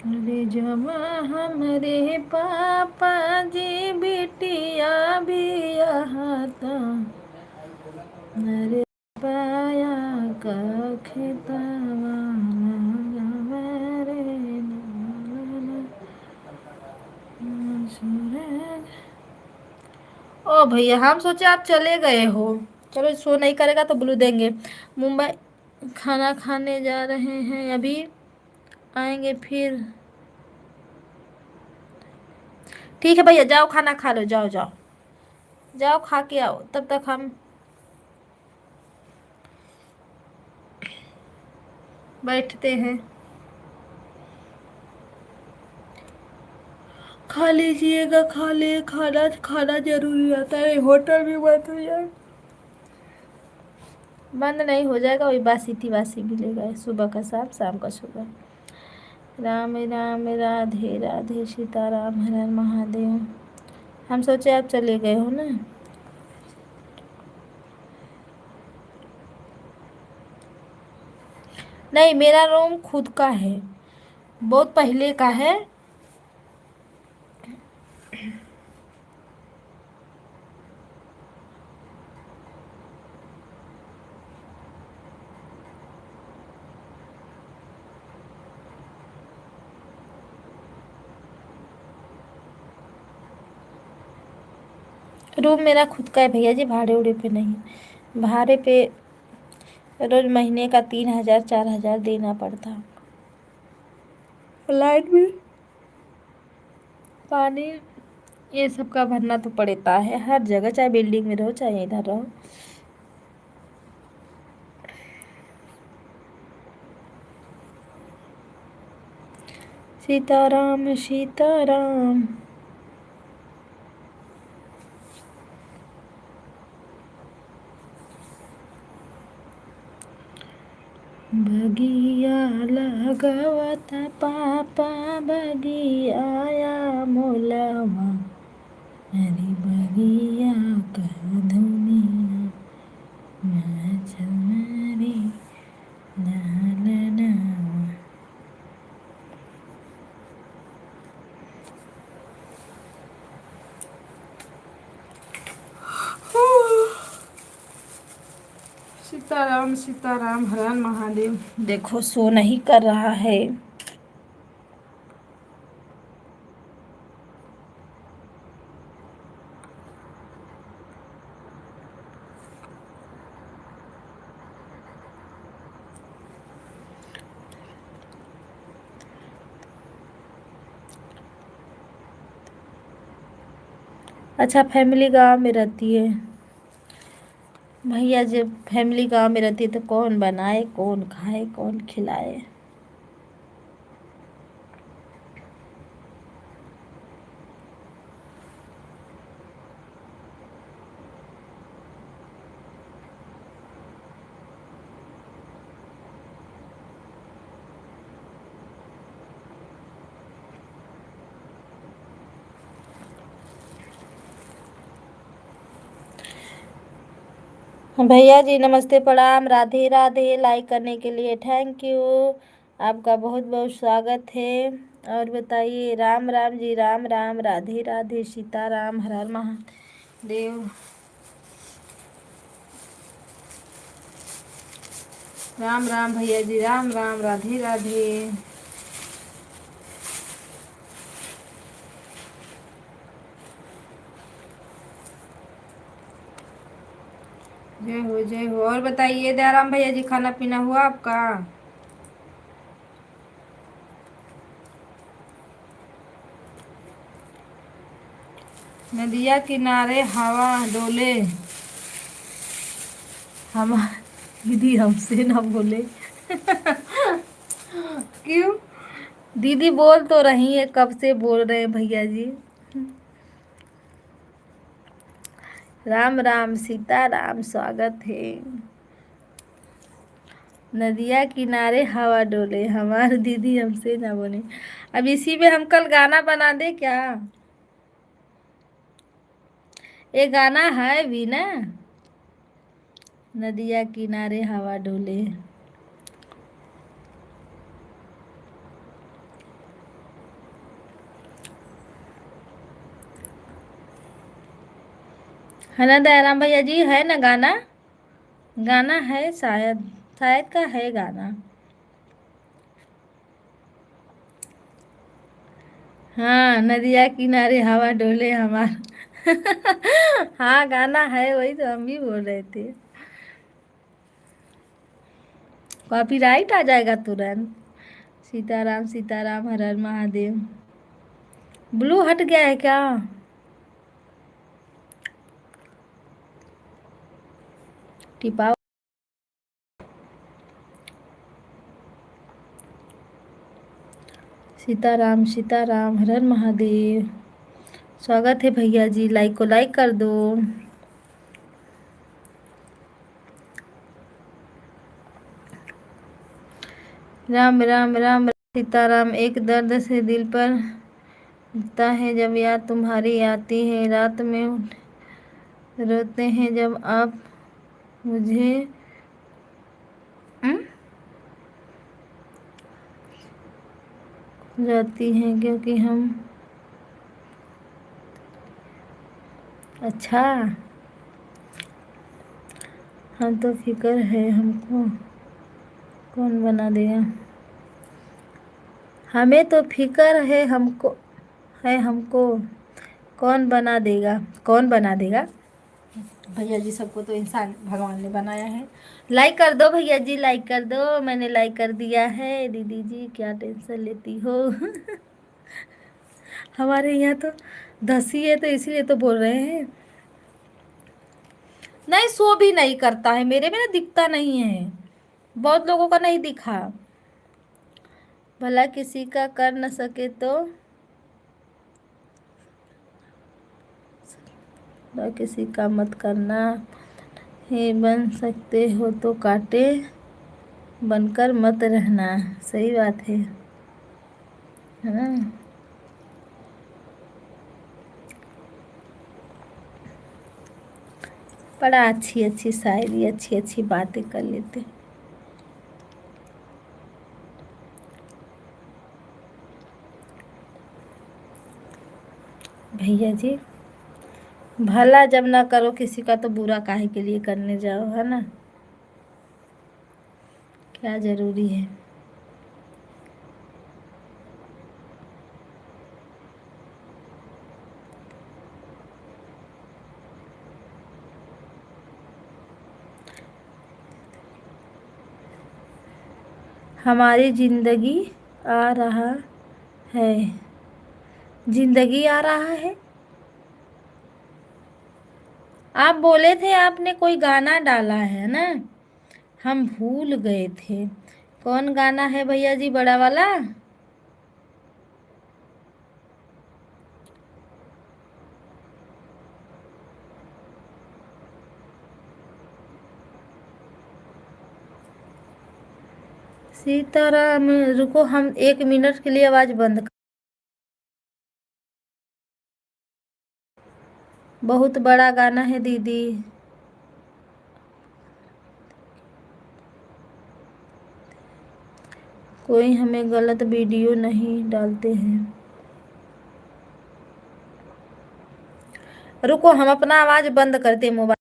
अरे जमा हमारे पापा जी बिटिया भी यहाँ था, अरे पाया का खेतवा रे ओ भैया हम सोचे आप चले गए हो। चलो शो नहीं करेगा तो ब्लू देंगे। मुंबई खाना खाने जा रहे हैं, अभी आएंगे फिर। ठीक है भैया जाओ खाना खा लो, जाओ जाओ जाओ खा के आओ, तब तक हम बैठते हैं। खा लीजिएगा, खा ले, खाना खाना जरूरी रहता है, होटल भी बंद हो जाए। बंद नहीं हो जाएगा, वही बासी तिबासी मिलेगा, सुबह का शाम, शाम का सुबह। राम राम राधे राधे सीताराम हर हर महादेव। हम सोचे आप चले गए हो ना। नहीं, मेरा रूम खुद का है, बहुत पहले का है। रूम मेरा खुद का है भैया जी, भाड़े उड़े पे नहीं। भाड़े पे रोज महीने का 3,000 4,000 देना पड़ता। लाइट बिल, पानी, ये सब का भरना तो पड़ता है हर जगह, चाहे बिल्डिंग में रहो चाहे इधर रहो। सीताराम सीताराम। बगिया लगावता पापा बगिया मोलवा, अरे बगिया का धुनिया नाचमारी लालना। सीताराम सीताराम हर हर महादेव। देखो सो नहीं कर रहा है। अच्छा, फैमिली गांव में रहती है भैया, जब फैमिली गांव में रहती है तो कौन बनाए, कौन खाए, कौन खिलाए। भैया जी नमस्ते प्रणाम, राधे राधे। लाइक करने के लिए थैंक यू, आपका बहुत बहुत स्वागत है। और बताइए, राम राम जी, राम राम, राधे राधे, सीताराम हर हर महादेव। राम राम भैया जी, राम राम, राधे राधे। जय हो जय हो। और बताइए दयाराम भैया जी, खाना पीना हुआ आपका? नदिया किनारे हवा डोले, हम दीदी हमसे ना बोले। क्यों? दीदी बोल तो रही है, कब से बोल रहे हैं भैया जी। राम राम सीता राम, स्वागत है। नदिया किनारे हवा डोले, हमारे दीदी हमसे ना बोले। अब इसी में हम कल गाना बना दे क्या? ये गाना है भी ना, नदिया किनारे हवा डोले। है ना दयाराम भैया जी, है ना गाना? गाना है शायद, शायद का है गाना। हाँ, नदिया किनारे हवा डोले हमारा। हाँ गाना है, वही तो हम भी बोल रहे थे। कॉपीराइट आ जाएगा तुरंत। सीताराम हर हर महादेव। ब्लू हट गया है क्या? टिपाओ। सीताराम हर हर महादेव। स्वागत है भैया जी, लाइक को लाइक कर दो। राम राम राम सीताराम। एक दर्द से दिल पर उठता है जब याद तुम्हारी आती है। रात में रोते हैं जब आप मुझे जाती हैं, क्योंकि हम अच्छा हम तो फिक्र है हमको कौन बना देगा। हमें तो फिक्र है हमको कौन बना देगा। कौन बना देगा भैया जी, सबको तो इंसान भगवान ने बनाया है। लाइक कर दो भैया जी, लाइक कर दो। मैंने लाइक कर दिया है। दीदी जी क्या टेंशन लेती हो हमारे यहाँ तो 10 ही है, तो इसीलिए तो बोल रहे हैं। नहीं, शो भी नहीं करता है मेरे में ना, दिखता नहीं है। बहुत लोगों का नहीं दिखा। भला किसी का कर न सके तो भला किसी का मत करना है। बन सकते हो तो कांटे बनकर मत रहना। सही बात है ना। बड़ा अच्छी अच्छी शायरी, अच्छी अच्छी बातें कर लेते। भैया जी, भला जब ना करो किसी का तो बुरा काहे के लिए करने जाओ, है ना। क्या जरूरी है। हमारी जिंदगी आ रहा है। जिंदगी आ रहा है। आप बोले थे आपने कोई गाना डाला है ना, हम भूल गए थे। कौन गाना है भैया जी, बड़ा वाला? सीताराम। रुको, हम 1 मिनट के लिए आवाज बंद बहुत बड़ा गाना है दीदी। कोई हमें गलत वीडियो नहीं डालते हैं। रुको, हम अपना आवाज बंद करते मोबाइल।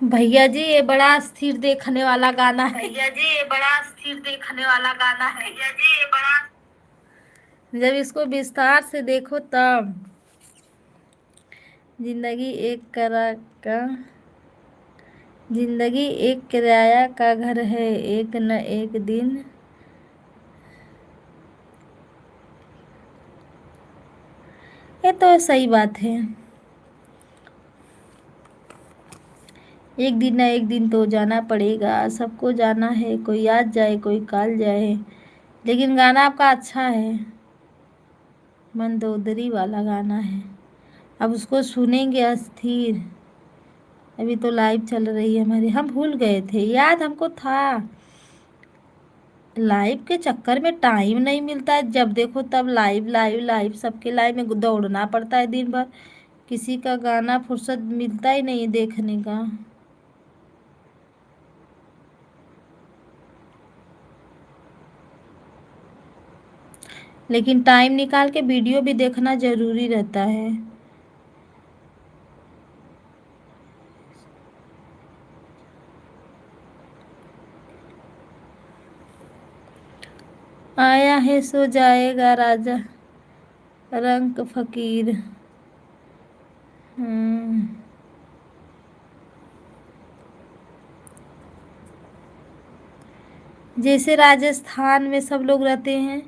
भैया जी, ये बड़ा स्थिर देखने वाला गाना है। भैया जी, ये बड़ा स्थिर देखने वाला गाना है। भैया जी, ये बड़ा जब इसको विस्तार से देखो तब। जिंदगी एक करा का जिंदगी एक किराया का घर है, एक न एक दिन ये तो सही बात है। एक दिन ना एक दिन तो जाना पड़ेगा, सबको जाना है, कोई आज जाए कोई काल जाए। लेकिन गाना आपका अच्छा है, मंदोदरी वाला गाना है। अब उसको सुनेंगे अस्थिर। अभी तो लाइव चल रही है हमारी, हम भूल गए थे, याद हमको था। लाइव के चक्कर में टाइम नहीं मिलता है, जब देखो तब लाइव लाइव लाइव, सबके लाइव में दौड़ना पड़ता है दिन भर। किसी का गाना फुर्सत मिलता ही नहीं है देखने का। लेकिन टाइम निकाल के वीडियो भी देखना जरूरी रहता है। आया है सो जाएगा राजा, रंग फकीर। हम्म। जैसे राजस्थान में सब लोग रहते हैं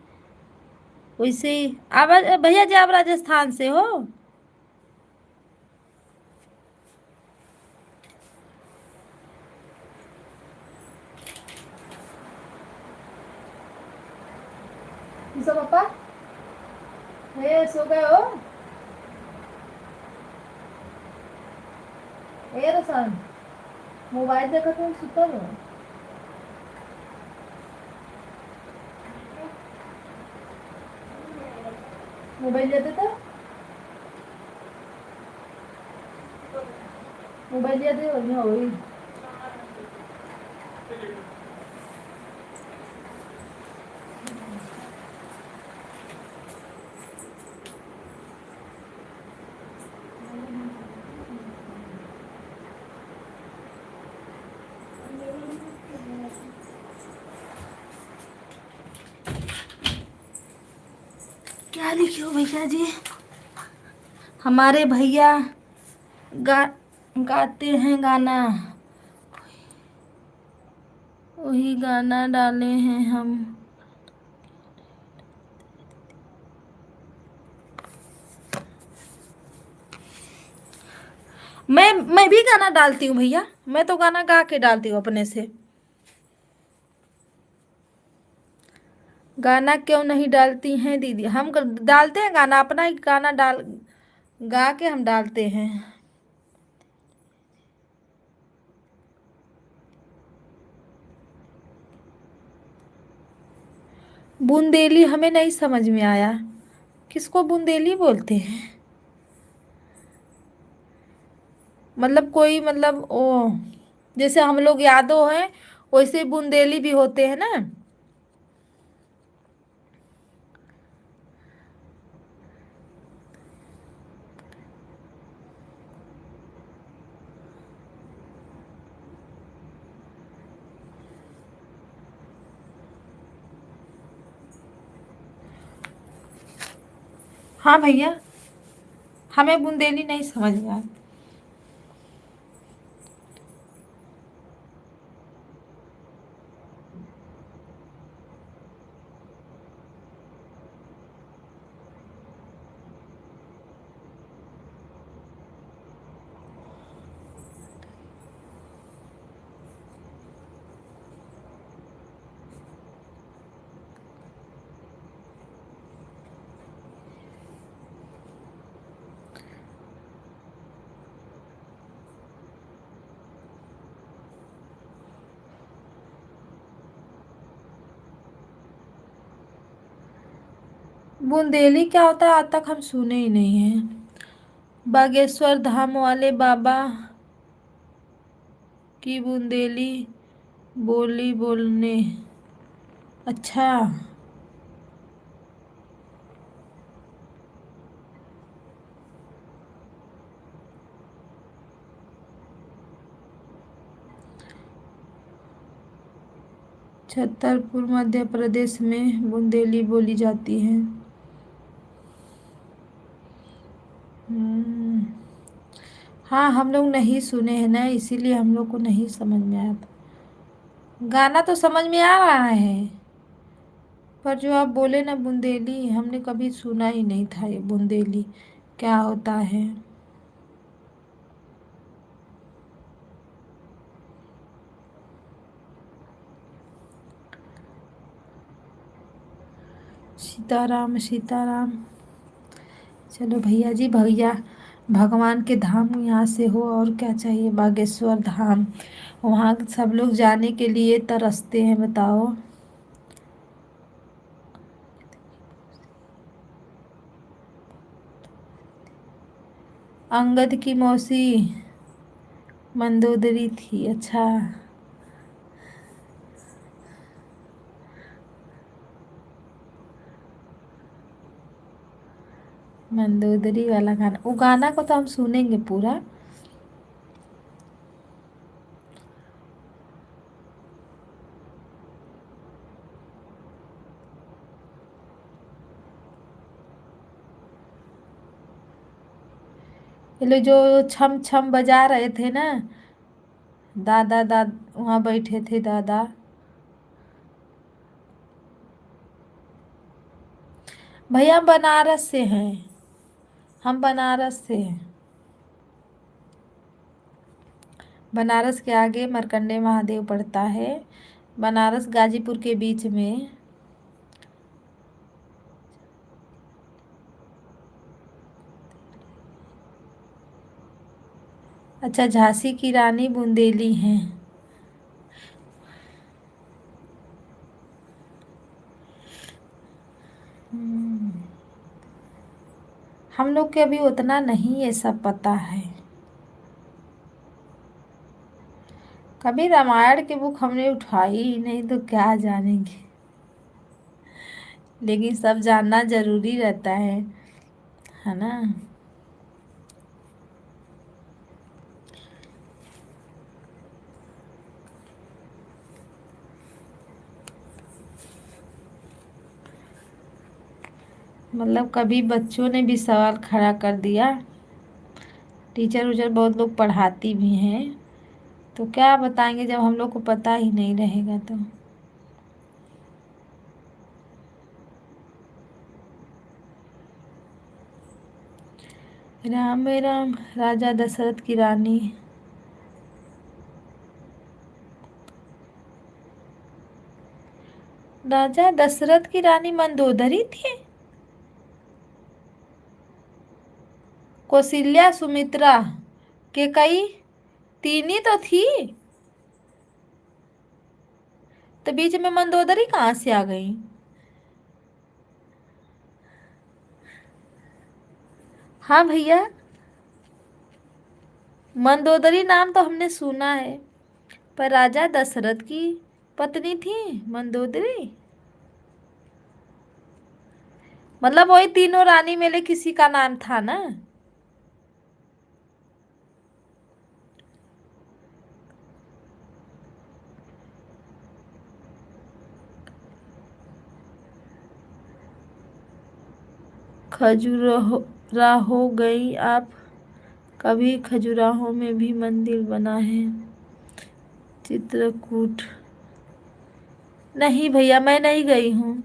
वैसे ही। आवाज भैया जी, आप राजस्थान से हो? सब पापा हे सो गए हो? ए रोशन, मोबाइल देखा तुम सुतल हो? मोबाइल दे दे तो, मोबाइल दे दे और हो गई। क्या लिखे हो भैया जी? हमारे भैया गा गाते हैं गाना, वही गाना डाले हैं हम। मैं भी गाना डालती हूँ भैया, मैं तो गाना गा के डालती हूँ अपने से। गाना क्यों नहीं डालती हैं दीदी? हम डालते हैं गाना, अपना ही गाना डाल गा के हम डालते हैं। बूंदेली हमें नहीं समझ में आया, किसको बूंदेली बोलते हैं? मतलब कोई मतलब ओ, जैसे हम लोग यादव हैं वैसे बूंदेली भी होते हैं ना। हाँ भैया, हमें बूंदेली नहीं समझ में आया। बूंदेली क्या होता है आज तक हम सुने ही नहीं है। बागेश्वर धाम वाले बाबा की बूंदेली बोली बोलने। अच्छा। छतरपुर मध्य प्रदेश में बूंदेली बोली जाती है। हम्म। हाँ, हम लोग नहीं सुने हैं ना, इसीलिए हम लोग को नहीं समझ में आया था। गाना तो समझ में आ रहा है, पर जो आप बोले ना बूंदेली, हमने कभी सुना ही नहीं था ये बूंदेली। क्या होता है। सीताराम सीताराम। चलो भैया जी, भैया भगवान के धाम यहाँ से हो और क्या चाहिए। बागेश्वर धाम, वहाँ सब लोग जाने के लिए तरसते हैं, बताओ। अंगद की मौसी मंदोदरी थी, अच्छा। मंदोदरी वाला गाना, वो गाना को तो हम सुनेंगे पूरा। ये लोग जो छम छम बजा रहे थे ना, दादा वहाँ बैठे थे दादा। भैया हम बनारस से हैं, हम बनारस से हैं। बनारस के आगे मार्कंडे महादेव पड़ता है, बनारस गाजीपुर के बीच में। अच्छा, झांसी की रानी बुंदेली हैं। हम लोग के अभी उतना नहीं ये सब पता है। कभी रामायण की बुक हमने उठाई ही नहीं तो क्या जानेंगे, लेकिन सब जानना जरूरी रहता है ना। मतलब कभी बच्चों ने भी सवाल खड़ा कर दिया, टीचर उचर बहुत लोग पढ़ाती भी हैं, तो क्या बताएंगे जब हम लोग को पता ही नहीं रहेगा तो। राम राम। राजा दशरथ की रानी, राजा दशरथ की रानी मंदोदरी थी। कौशल्या, सुमित्रा, केकई, तीन ही तो थी, तो बीच में मंदोदरी कहाँ से आ गई। हाँ भैया, मंदोदरी नाम तो हमने सुना है, पर राजा दशरथ की पत्नी थी मंदोदरी। मतलब वही तीनों रानी में से किसी का नाम था ना। खजुराहो गई आप कभी? खजुराहो में भी मंदिर बना है, चित्रकूट। नहीं भैया, मैं नहीं गई हूँ।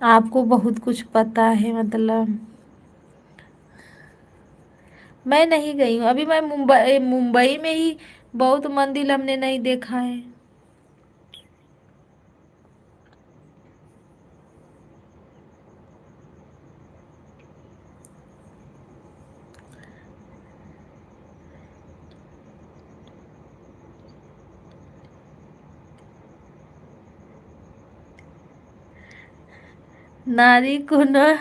आपको बहुत कुछ पता है मतलब। मैं नहीं गई हूँ अभी, मैं मुंबई मुंबई में ही बहुत मंदिर हमने नहीं देखा है। नारी को न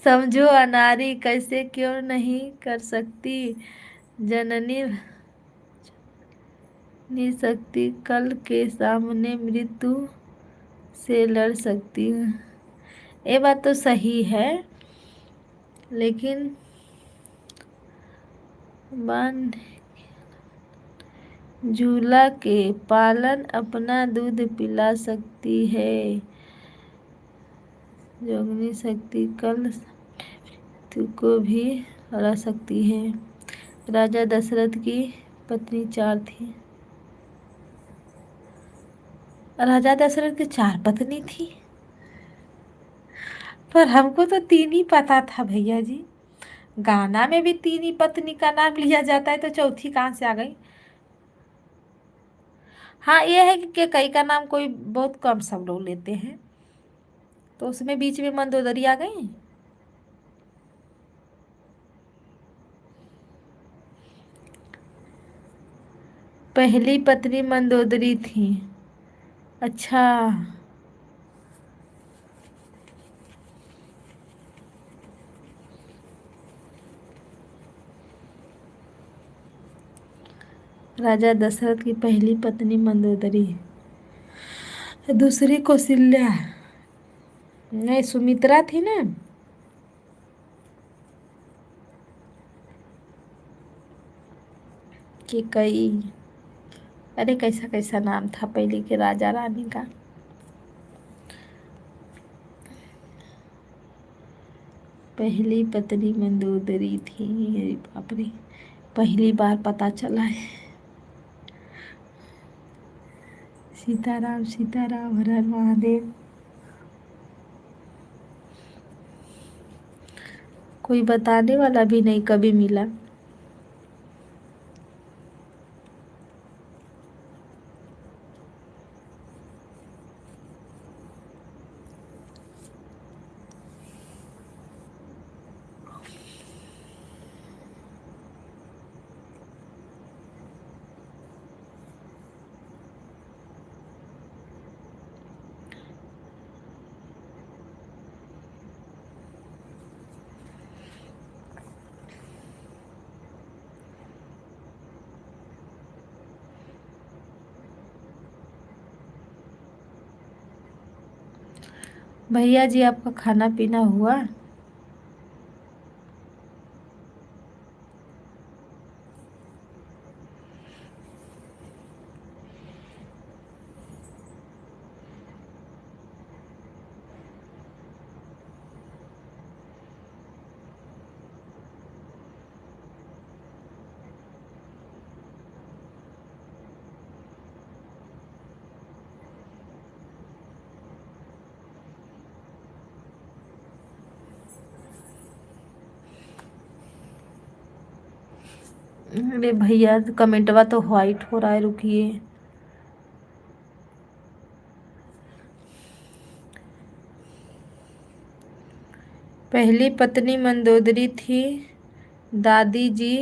समझो अनारी, कैसे क्यों नहीं कर सकती जननी निशक्ति, कल के सामने मृत्यु से लड़ सकती हूँ। ये बात तो सही है, लेकिन बांध झूला के पालन अपना दूध पिला सकती है, जोगनी शक्ति कल मृत्यु को भी हरा सकती है। राजा दशरथ की पत्नी 4 थी। राजा दशरथ की 4 पत्नी थी, पर हमको तो 3 ही पता था भैया जी। गाना में भी 3 ही पत्नी का नाम लिया जाता है, तो चौथी कहाँ से आ गई? हाँ, ये है कि कई का नाम कोई बहुत कम सब लोग लेते हैं, तो उसमें बीच में मंदोदरी आ गई। पहली पत्नी मंदोदरी थी। अच्छा, राजा दशरथ की पहली पत्नी मंदोदरी, दूसरी कौशल्या, नहीं सुमित्रा थी ना। कि कई, अरे कैसा कैसा नाम था पहले के राजा रानी का। पहली पत्नी मंदोदरी थी, अरे बाप रे, पहली बार पता चला है। सीताराम सीताराम हर हर महादेव। कोई बताने वाला भी नहीं कभी मिला। भैया जी आपका खाना पीना हुआ? अरे भैया कमेंटवा तो व्हाइट हो रहा है, रुकिए। पहली पत्नी मंदोदरी थी, दादी जी।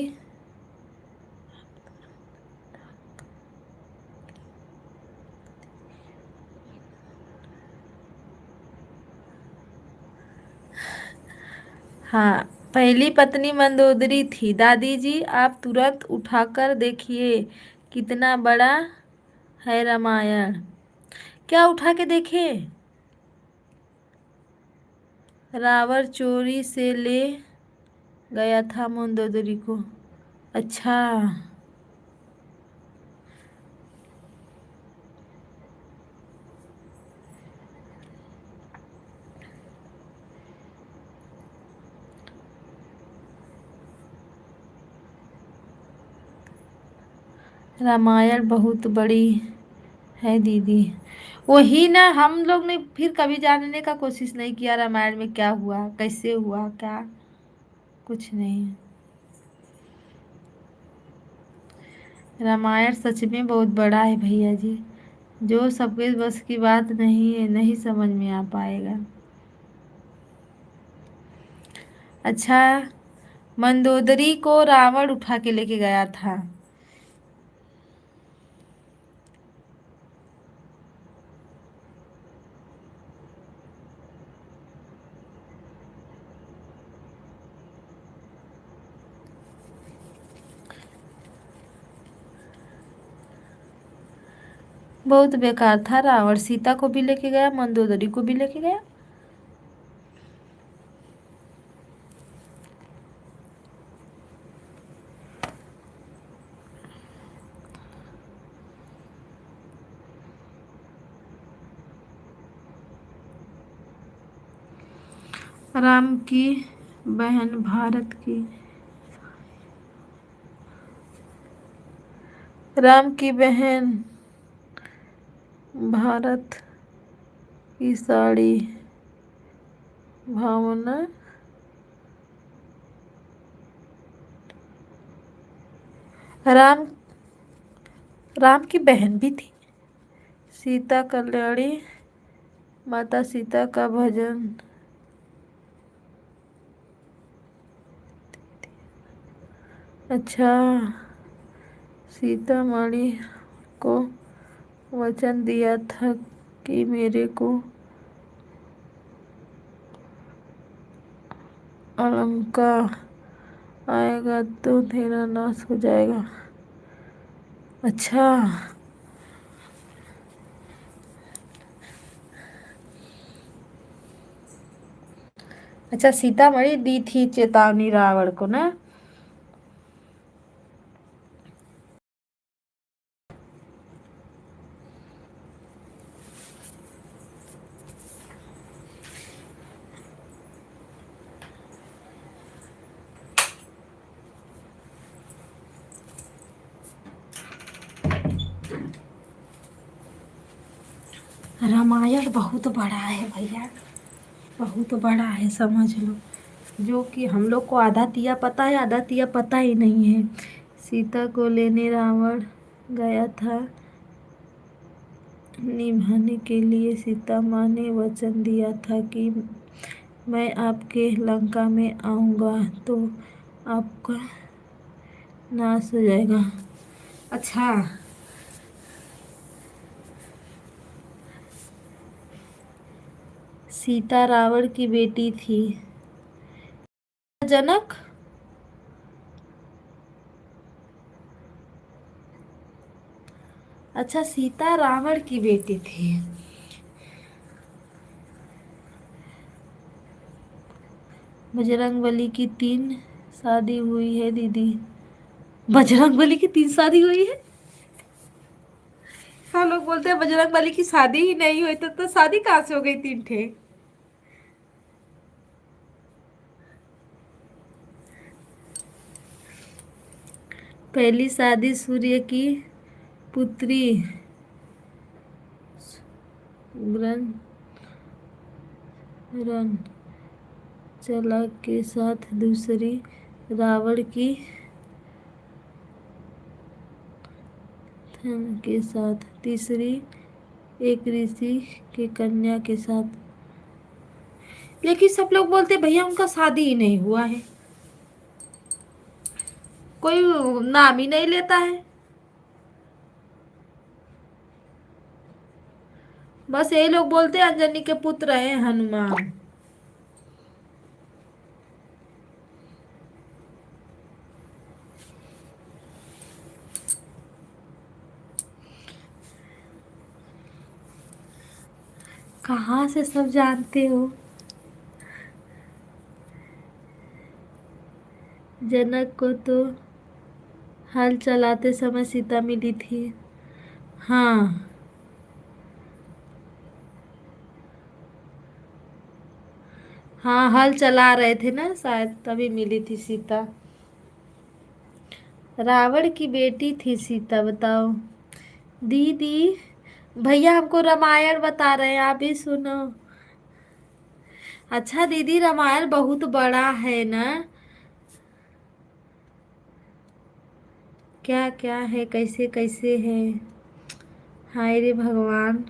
हाँ, पहली पत्नी मंदोदरी थी, दादी जी आप तुरंत उठाकर देखिए कितना बड़ा है रामायण। क्या उठा के देखे? रावण चोरी से ले गया था मंदोदरी को। अच्छा, रामायण बहुत बड़ी है दीदी। वही ना, हम लोग ने फिर कभी जानने का कोशिश नहीं किया रामायण में क्या हुआ, कैसे हुआ, क्या, कुछ नहीं। रामायण सच में बहुत बड़ा है भैया जी, जो सबके बस की बात नहीं है, नहीं समझ में आ पाएगा। अच्छा, मंदोदरी को रावण उठा के लेके गया था। बहुत बेकार था, रावण सीता को भी लेके गया, मंदोदरी को भी लेके गया। राम की बहन भारत की, राम की बहन भारत की साड़ी भावना राम राम की बहन भी थी। सीता कल्याणी, माता सीता का भजन। अच्छा, सीता माड़ी को वचन दिया था कि मेरे को अलंका आएगा तो तेरा नाश हो जाएगा। अच्छा, अच्छा सीतामढ़ी दी थी चेतावनी रावण को ना। रामायण बहुत बड़ा है भैया, बहुत बड़ा है, समझ लो। जो कि हम लोग को आधा तिया पता है, आधा तिया पता ही नहीं है। सीता को लेने रावण गया था, निभाने के लिए सीता माँ ने वचन दिया था कि मैं आपके लंका में आऊँगा तो आपका नाश हो जाएगा। अच्छा, सीता रावण की बेटी थी। जनक, अच्छा सीता रावण की बेटी थी। बजरंगबली की 3 शादी हुई है दीदी। बजरंगबली की 3 शादी हुई है। सब लोग बोलते हैं बजरंगबली की शादी ही नहीं हुई, तो शादी कहाँ से हो गई 3 ठे। पहली शादी सूर्य की पुत्री ग्रहण चला के साथ, दूसरी रावण की धन के साथ, तीसरी एक ऋषि के कन्या के साथ। लेकिन सब लोग बोलते भैया उनका शादी ही नहीं हुआ है, कोई नाम ही नहीं लेता है। बस यही लोग बोलते हैं अंजनी के पुत्र हैं हनुमान। कहाँ से सब जानते हो। जनक को तो हल चलाते समय सीता मिली थी। हाँ, हाँ हल चला रहे थे ना शायद, तभी मिली थी सीता। रावण की बेटी थी सीता, बताओ दीदी। भैया हमको रामायण बता रहे हैं, आप भी सुनो। अच्छा दीदी, रामायण बहुत बड़ा है ना। क्या क्या है, कैसे कैसे है। हाय रे भगवान।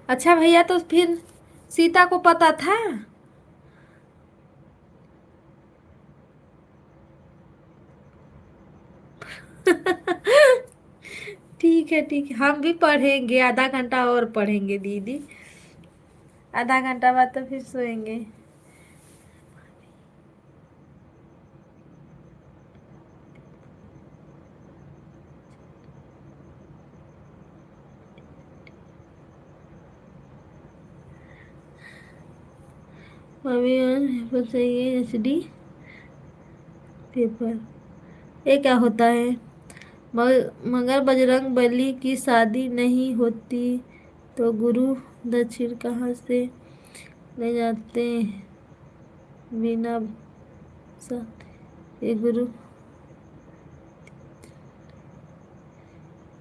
अच्छा भैया, तो फिर सीता को पता था। ठीक है ठीक है, हम भी पढ़ेंगे, आधा घंटा और पढ़ेंगे दीदी। आधा घंटा बाद तो फिर सोएंगे। मम्मी और पेपर चाहिए, HD पेपर। ये क्या होता है। मगर बजरंग बली की शादी नहीं होती तो गुरु दक्षिण कहाँ से ले जाते बिना साथ। ये गुरु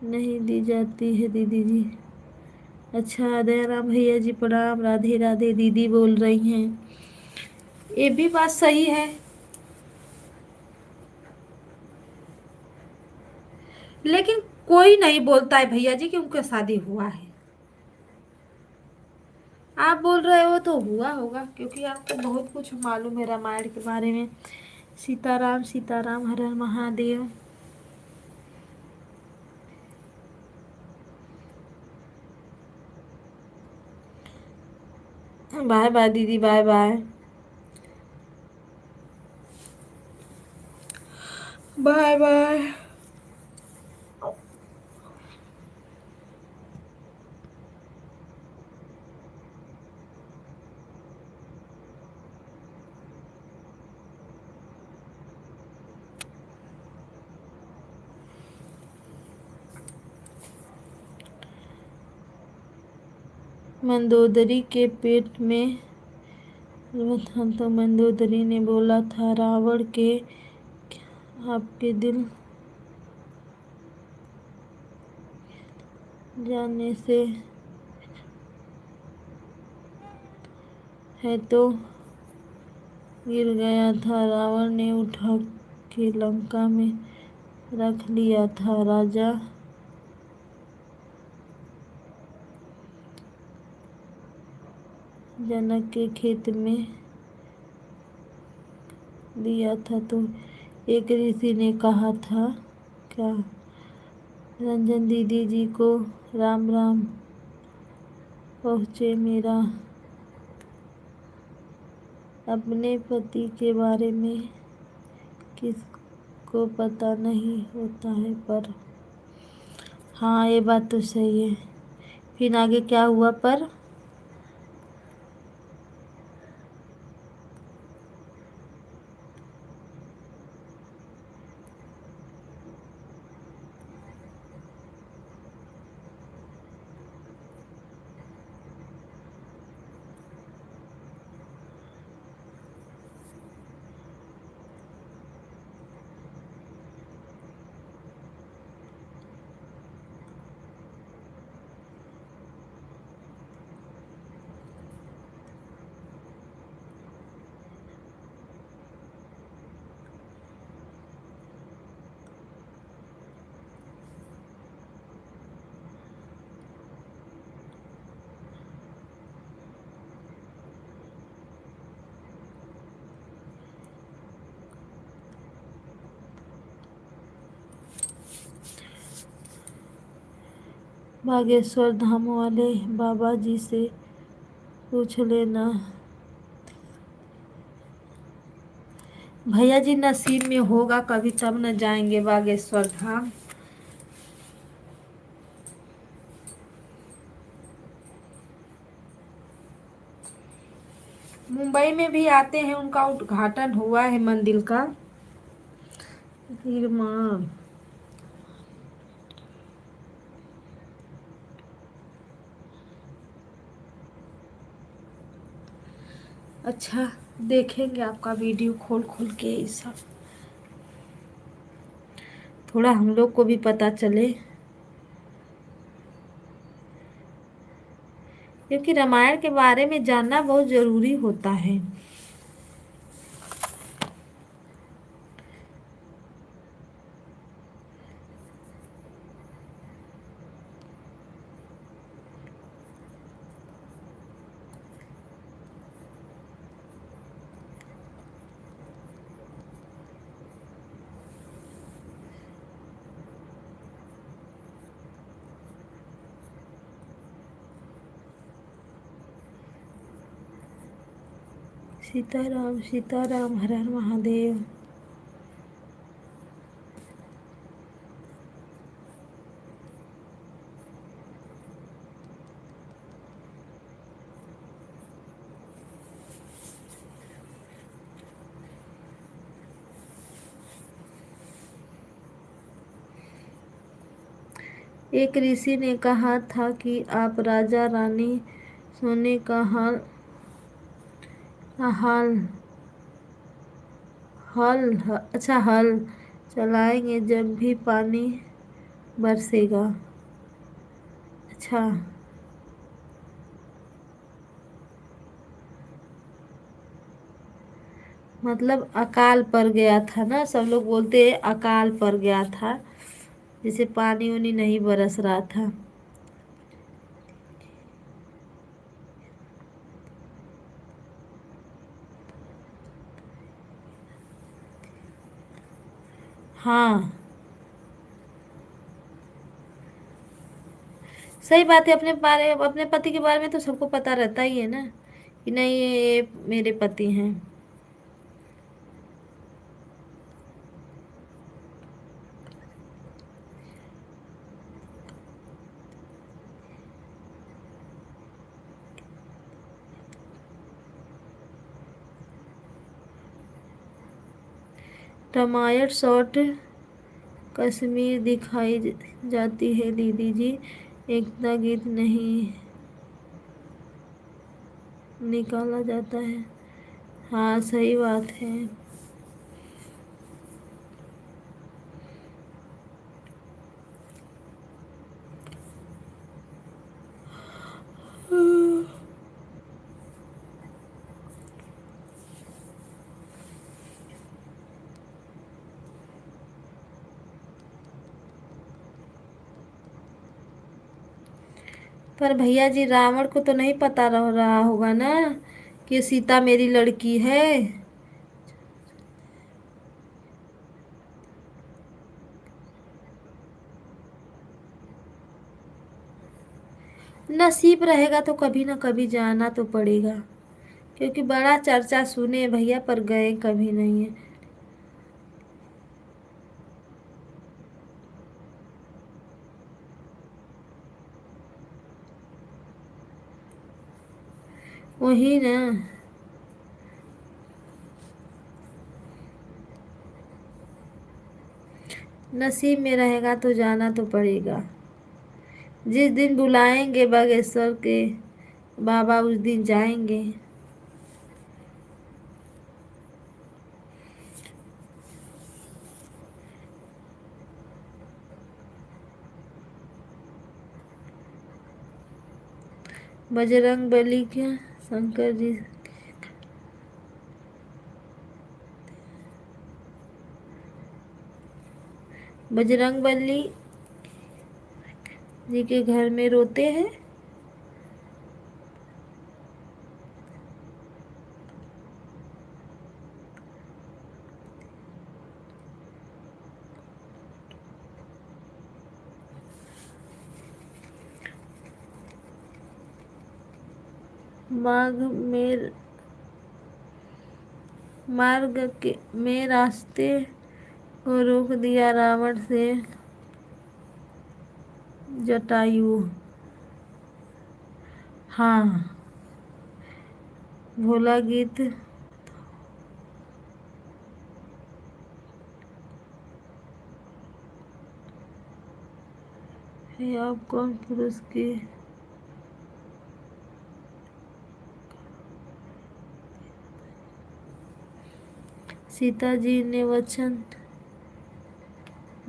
नहीं दी जाती है दीदी जी। अच्छा, दयाराम भैया जी प्रणाम, राधे राधे दीदी बोल रही हैं। ये भी बात सही है, लेकिन कोई नहीं बोलता है भैया जी कि उनका शादी हुआ है। आप बोल रहे हो तो हुआ होगा, क्योंकि आपको बहुत कुछ मालूम है रामायण के बारे में। सीताराम सीताराम, हर हर महादेव। बाय बाय दीदी, bye bye. Bye bye. Mandodari के पेट में था तो मंदोदरी ने बोला था रावण के आपके दिल जाने से है तो गिर गया था। रावण ने उठा के लंका में रख लिया था। राजा जनक के खेत में दिया था। तो एक ऋषि ने कहा था क्या, रंजन दीदी जी को राम राम पहुँचे। मेरा अपने पति के बारे में किसको पता नहीं होता है, पर हाँ ये बात तो सही है। फिर आगे क्या हुआ पर? बागेश्वर धाम वाले बाबा जी से पूछ लेना। भैया जी नसीब में होगा कभी तब न जाएंगे बागेश्वर धाम। मुंबई में भी आते हैं, उनका उद्घाटन हुआ है मंदिर का। माँ अच्छा, देखेंगे आपका वीडियो खोल खोल के ये सब, थोड़ा हम लोग को भी पता चले, क्योंकि रामायण के बारे में जानना बहुत जरूरी होता है। सीताराम सीताराम, हर हर महादेव। एक ऋषि ने कहा था कि आप राजा रानी सोने का हल हल चलाएंगे जब भी पानी बरसेगा। अच्छा, मतलब अकाल पड़ गया था ना, सब लोग बोलते हैं अकाल पड़ गया था, जैसे पानी उनी नहीं बरस रहा था। हाँ, सही बात है। अपने पति के बारे में तो सबको पता रहता ही है ना, कि नहीं ये मेरे पति हैं। रामायण शॉर्ट कश्मीर दिखाई जाती है दीदी जी, एकता गीत नहीं निकाला जाता है। हाँ, सही बात है। पर भैया जी, रावण को तो नहीं पता रह रहा होगा ना कि सीता मेरी लड़की है। नसीब रहेगा तो कभी ना कभी जाना तो पड़ेगा, क्योंकि बड़ा चर्चा सुने भैया, पर गए कभी नहीं है। वही ना। नसीब में रहेगा तो जाना तो पड़ेगा। जिस दिन बुलाएंगे बागेश्वर के बाबा, उस दिन जाएंगे। बजरंग बली क्या शंकर जी। बजरंग बली जी के घर में रोते हैं। मार्ग में मार्ग के में रास्ते को रोक दिया रावण से जटायु। हाँ, भोला गीत। है आप कौन पुरुष की। सीता जी ने वचन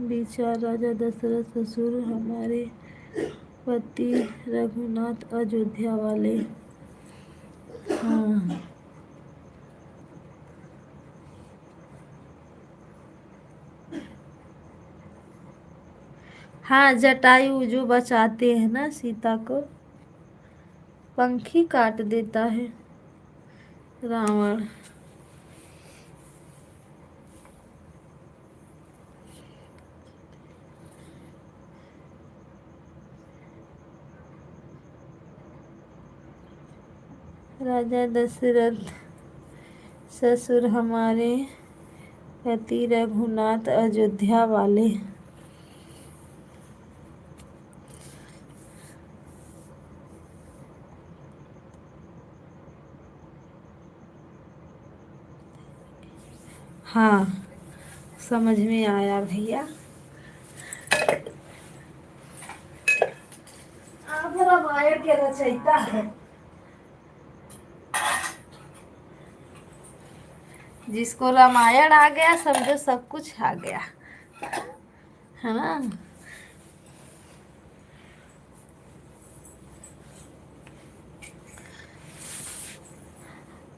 विचार राजा दशरथ ससुर हमारे पति रघुनाथ अयोध्या वाले। हाँ, हाँ, जटायु जो बचाते हैं ना सीता को, पंखी काट देता है रावण। राजा दशरथ ससुर हमारे पति रघुनाथ अयोध्या वाले। हाँ, समझ में आया भैया। आप रामायण के रचयिता है। जिसको रामायण आ गया समझो सब कुछ आ गया, है ना।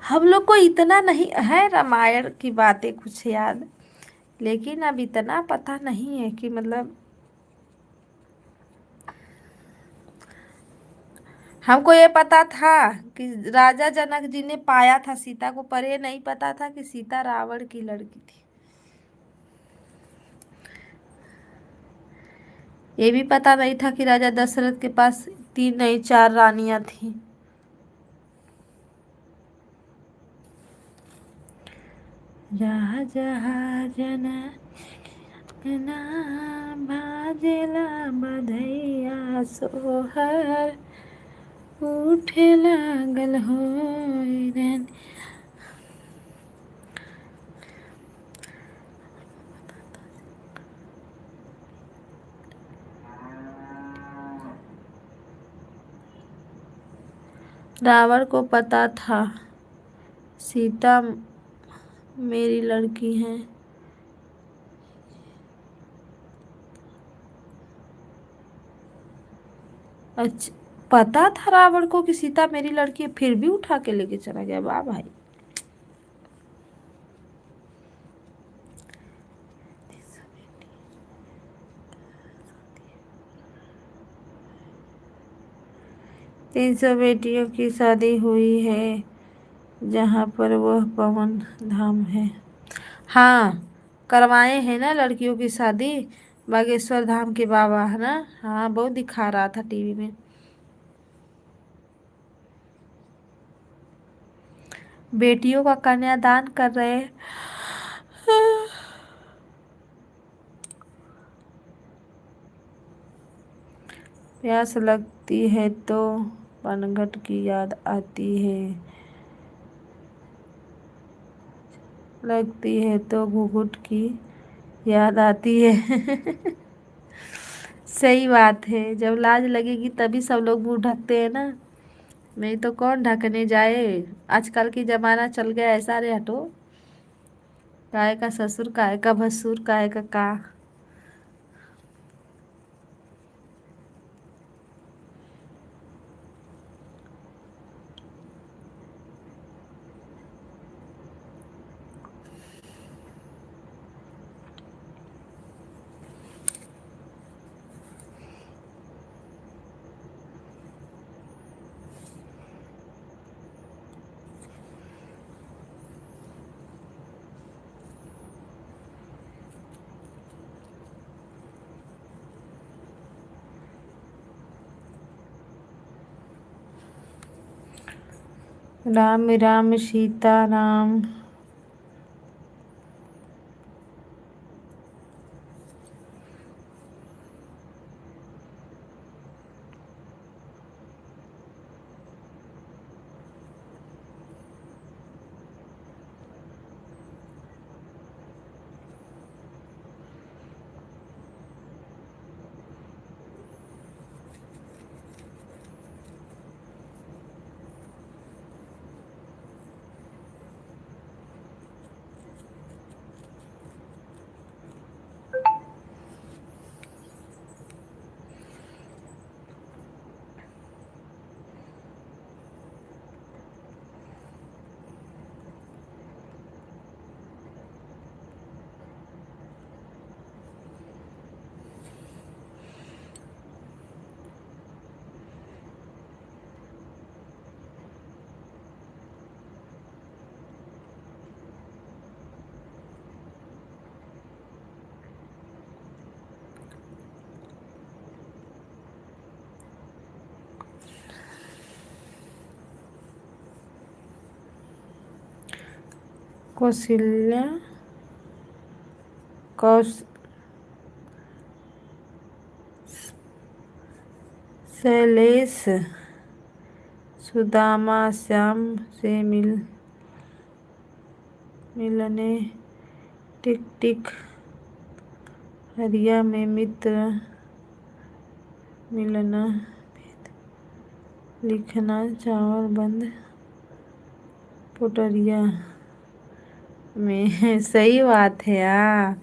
हम लोग को इतना नहीं है रामायण की बातें कुछ याद, लेकिन अब इतना पता नहीं है कि मतलब हमको ये पता था कि राजा जनक जी ने पाया था सीता को, पर ये नहीं पता था कि सीता रावण की लड़की थी। ये भी पता नहीं था कि राजा दशरथ के पास 3 नहीं 4 रानियां थी। राजा जनक बाजेला बधैया सोहर, उठे लागल हो रन। रावण को पता था सीता मेरी लड़की है। अच्छा, पता था रावण को कि सीता मेरी लड़की है, फिर भी उठा के लेके चला गया। वाह भाई। तीन सौ बेटियों की शादी हुई है जहाँ पर वह पवन धाम है। हाँ, करवाए हैं ना लड़कियों की शादी, बागेश्वर धाम के बाबा है ना। हाँ, बहुत दिखा रहा था टीवी में। बेटियों का कन्यादान कर रहे हैं। प्यास लगती है तो पनघट की याद आती है, लगती है तो घुघुट की याद आती है। सही बात है, जब लाज लगेगी तभी सब लोग मुंह ढकते हैं ना, नहीं तो कौन ढकने जाए। आजकल की जमाना चल गया ऐसा। रे हटो, काहे का ससुर, काहे का भसुर, काहे का। राम राम सीता राम। कौशल्या शैलेश सुदामा श्याम से मिलने टिक टिक हरिया में मित्र मिलना, लिखना चावल बंद पोटरिया में। सही बात है। हाँ,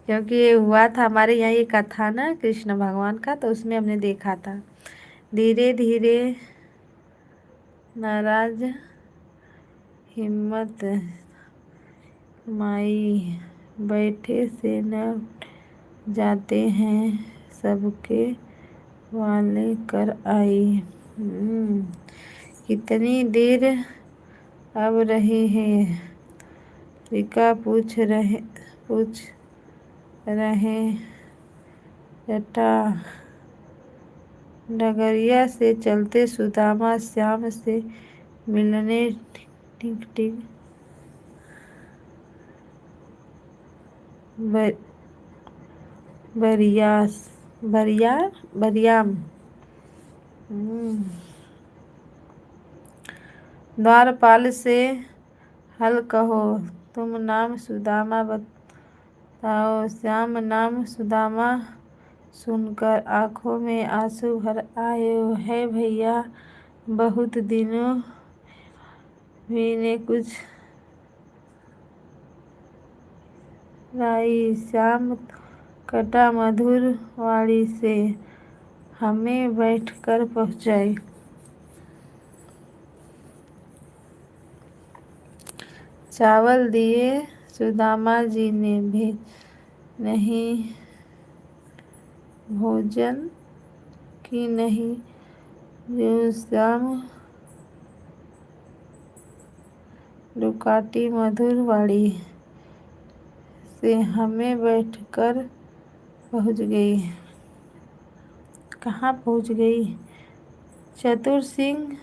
क्योंकि ये हुआ था हमारे यहाँ ये कथा ना कृष्ण भगवान का, तो उसमें हमने देखा था। धीरे धीरे नाराज हिम्मत माई बैठे से न जाते हैं, सबके वाले कर आई। कितनी देर अब रहे हैं, रिका पूछ रहे जटा डगरिया से चलते सुदामा श्याम से मिलने टिक टिक बरियाम। द्वारपाल से हल कहो, तुम नाम सुदामा बताओ। श्याम नाम सुदामा सुनकर आंखों में आंसू भर आए है। भैया बहुत दिनों भी ने कुछ लाई। श्याम कटा मधुर वाणी से हमें बैठकर पहुँचाई। चावल दिए सुदामा जी ने भी नहीं, भोजन की नहीं जो श्याम दुकाटी मधुर वाणी से हमें बैठकर पहुँच गई। कहाँ पहुँच गई? चतुर सिंह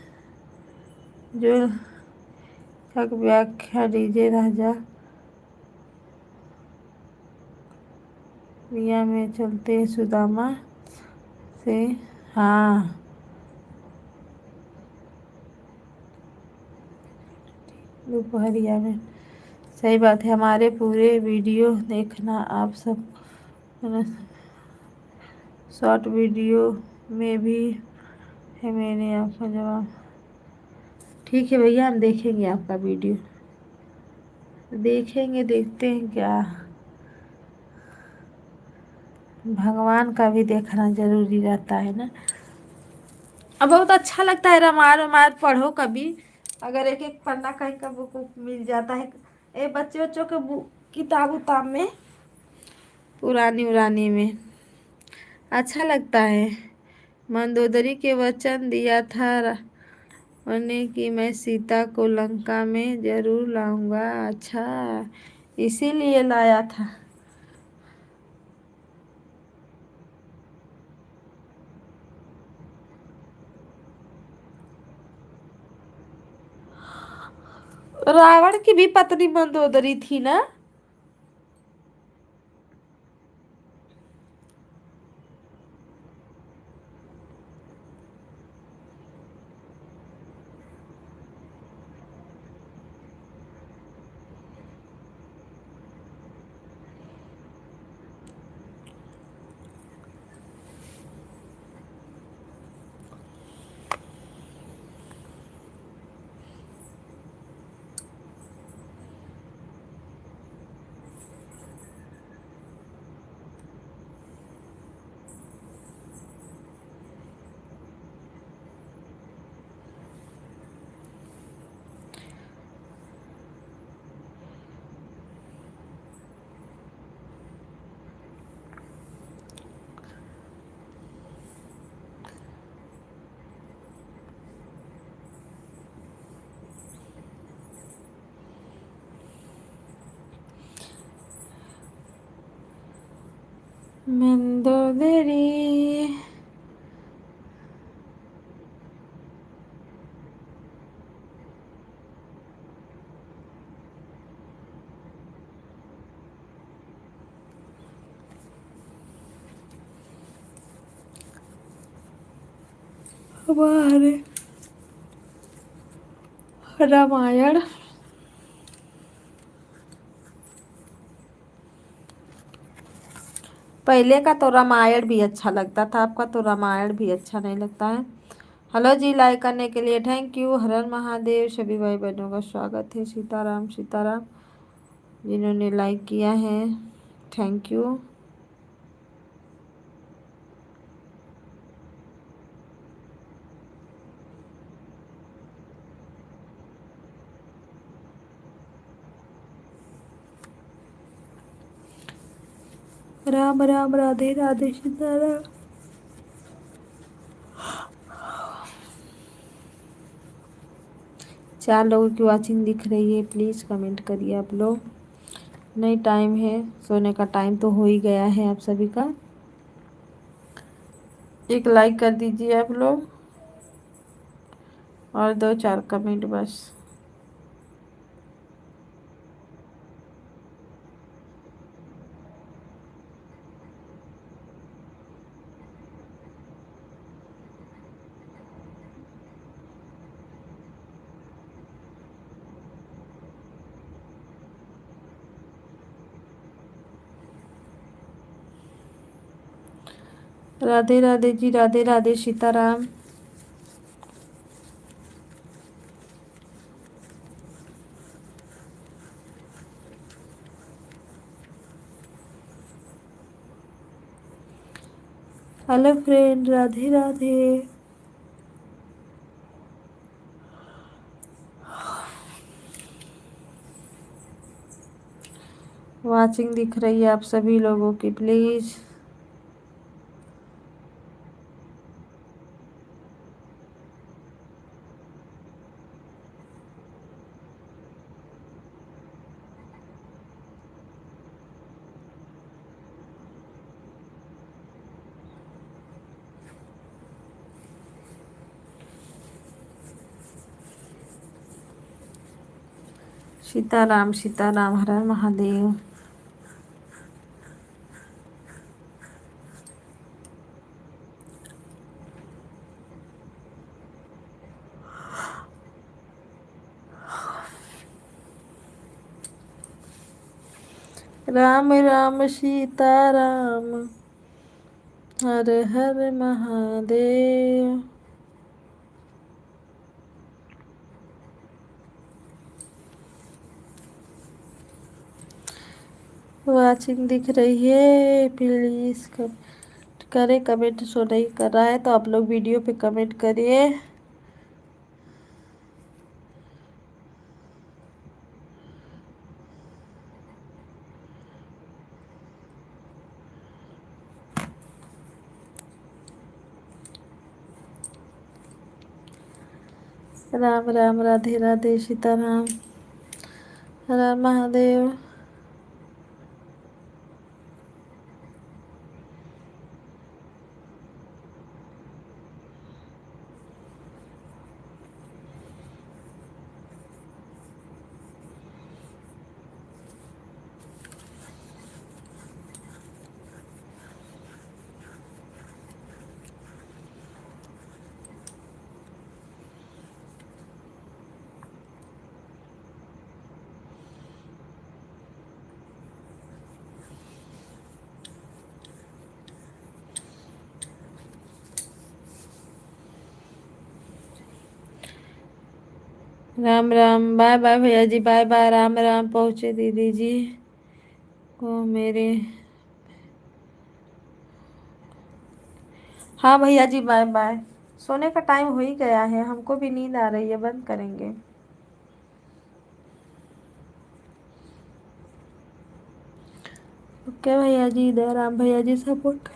जो व्याख्या डीजे राजा रिया में चलते सुदामा से। हाँ, दोपहरिया में सही बात है। हमारे पूरे वीडियो देखना आप सब। शॉर्ट वीडियो में भी है मैंने आपका जवाब। ठीक है भैया, हम देखेंगे आपका वीडियो, देखेंगे। देखते हैं क्या, भगवान का भी देखना जरूरी रहता है ना। अब बहुत अच्छा लगता है। रामायण पढ़ो कभी, अगर एक एक पन्ना कहीं का बुक मिल जाता है, ये बच्चे बच्चों के किताब उताब में, पुरानी में अच्छा लगता है। मंदोदरी के वचन दिया था रावण कि मैं सीता को लंका में जरूर लाऊंगा। अच्छा, इसीलिए लाया था। रावण की भी पत्नी मंदोदरी थी ना? मंदोदरी हमारे रामायण पहले का तो रामायण भी अच्छा लगता था, आपका तो रामायण भी अच्छा नहीं लगता है। हेलो जी, लाइक करने के लिए थैंक यू। हर हर महादेव। सभी भाई बहनों का स्वागत है। सीताराम सीताराम। जिन्होंने लाइक किया है थैंक यू। राम राम राधे राधे सीताराम। चार लोगों की वॉचिंग दिख रही है, प्लीज़ कमेंट करिए आप लोग। नहीं, टाइम है, सोने का टाइम तो हो ही गया है आप सभी का। एक लाइक कर दीजिए आप लोग और 2-4 कमेंट बस। Radhe Radhe ji, Radhe Radhe Sitaram. Hello friend, Radhe Radhe. Watching दिख रही है आप सभी लोगों की, please. Sitaram Sitaram, her her Mahadev. Ram Ram Sitaram, her her Mahadev. Watching दिख रही है, प्लीज़ करें कमेंट। शो नहीं कर रहा है तो आप लोग वीडियो पे कमेंट करिए। राम राम, राधे राधे सीताराम, हर हर महादेव। राम राम, बाय बाय भैया जी, बाय बाय, राम राम। पहुँचे दीदी जी को मेरे। हाँ भैया जी, बाय बाय। सोने का टाइम हो ही गया है, हमको भी नींद आ रही है, बंद करेंगे। ओके भैया जी, दयाराम भैया जी सपोर्ट।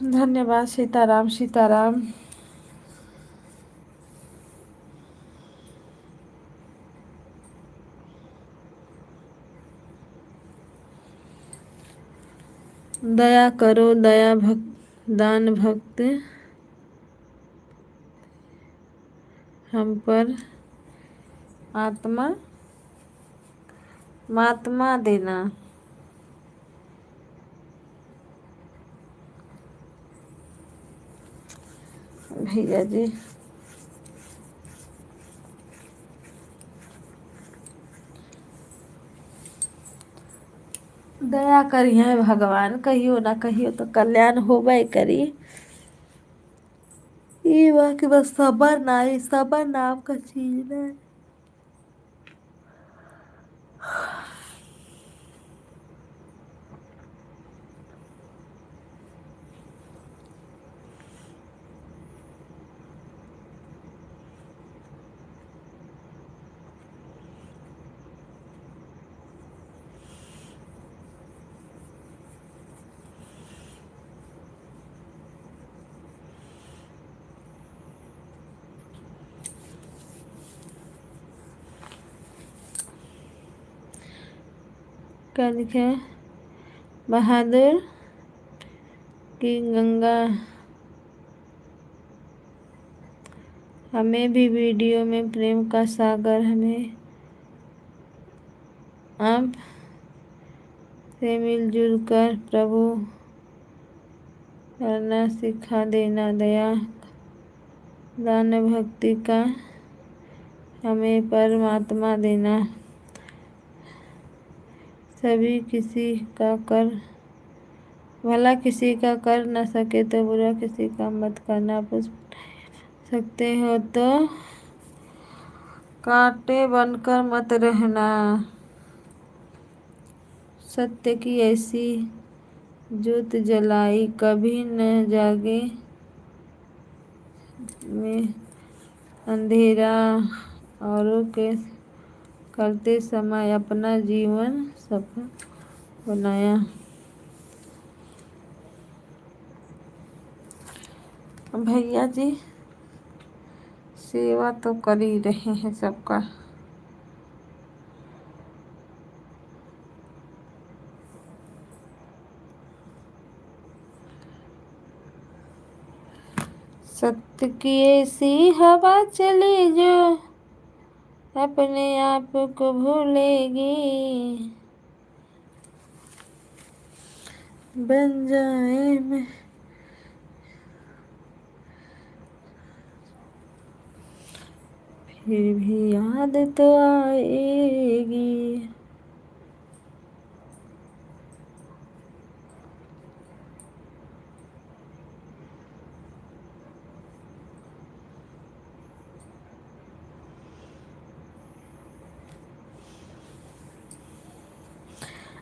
धन्यवाद, सीताराम सीताराम। दया करो, दया भक्त दान भक्त हम पर आत्मा महात्मा देना। भैया जी दया करिए भगवान, कहियो ना कहियो तो कल्याण होबे करी। ये बाकी बस सबर ना, ये सबर नाम का चीज है। क्या लिखा है? बहादुर की गंगा हमें भी वीडियो में प्रेम का सागर हमें आप से मिलजुल कर प्रभु करना सिखा देना, दया दान भक्ति का हमें परमात्मा देना, सभी किसी का कर भला किसी का कर न सके तो बुरा किसी का मत करना, पुष्प सकते हो तो कांटे बनकर मत रहना, सत्य की ऐसी ज्योत जलाई कभी न जागे में अंधेरा, औरों के करते समय अपना जीवन सफल बनाया। भैया जी सेवा तो कर ही रहे हैं सबका। सत्य की ऐसी हवा चली जो अपने आप को भूलेगी, बन जाए मैं फिर भी याद तो आएगी।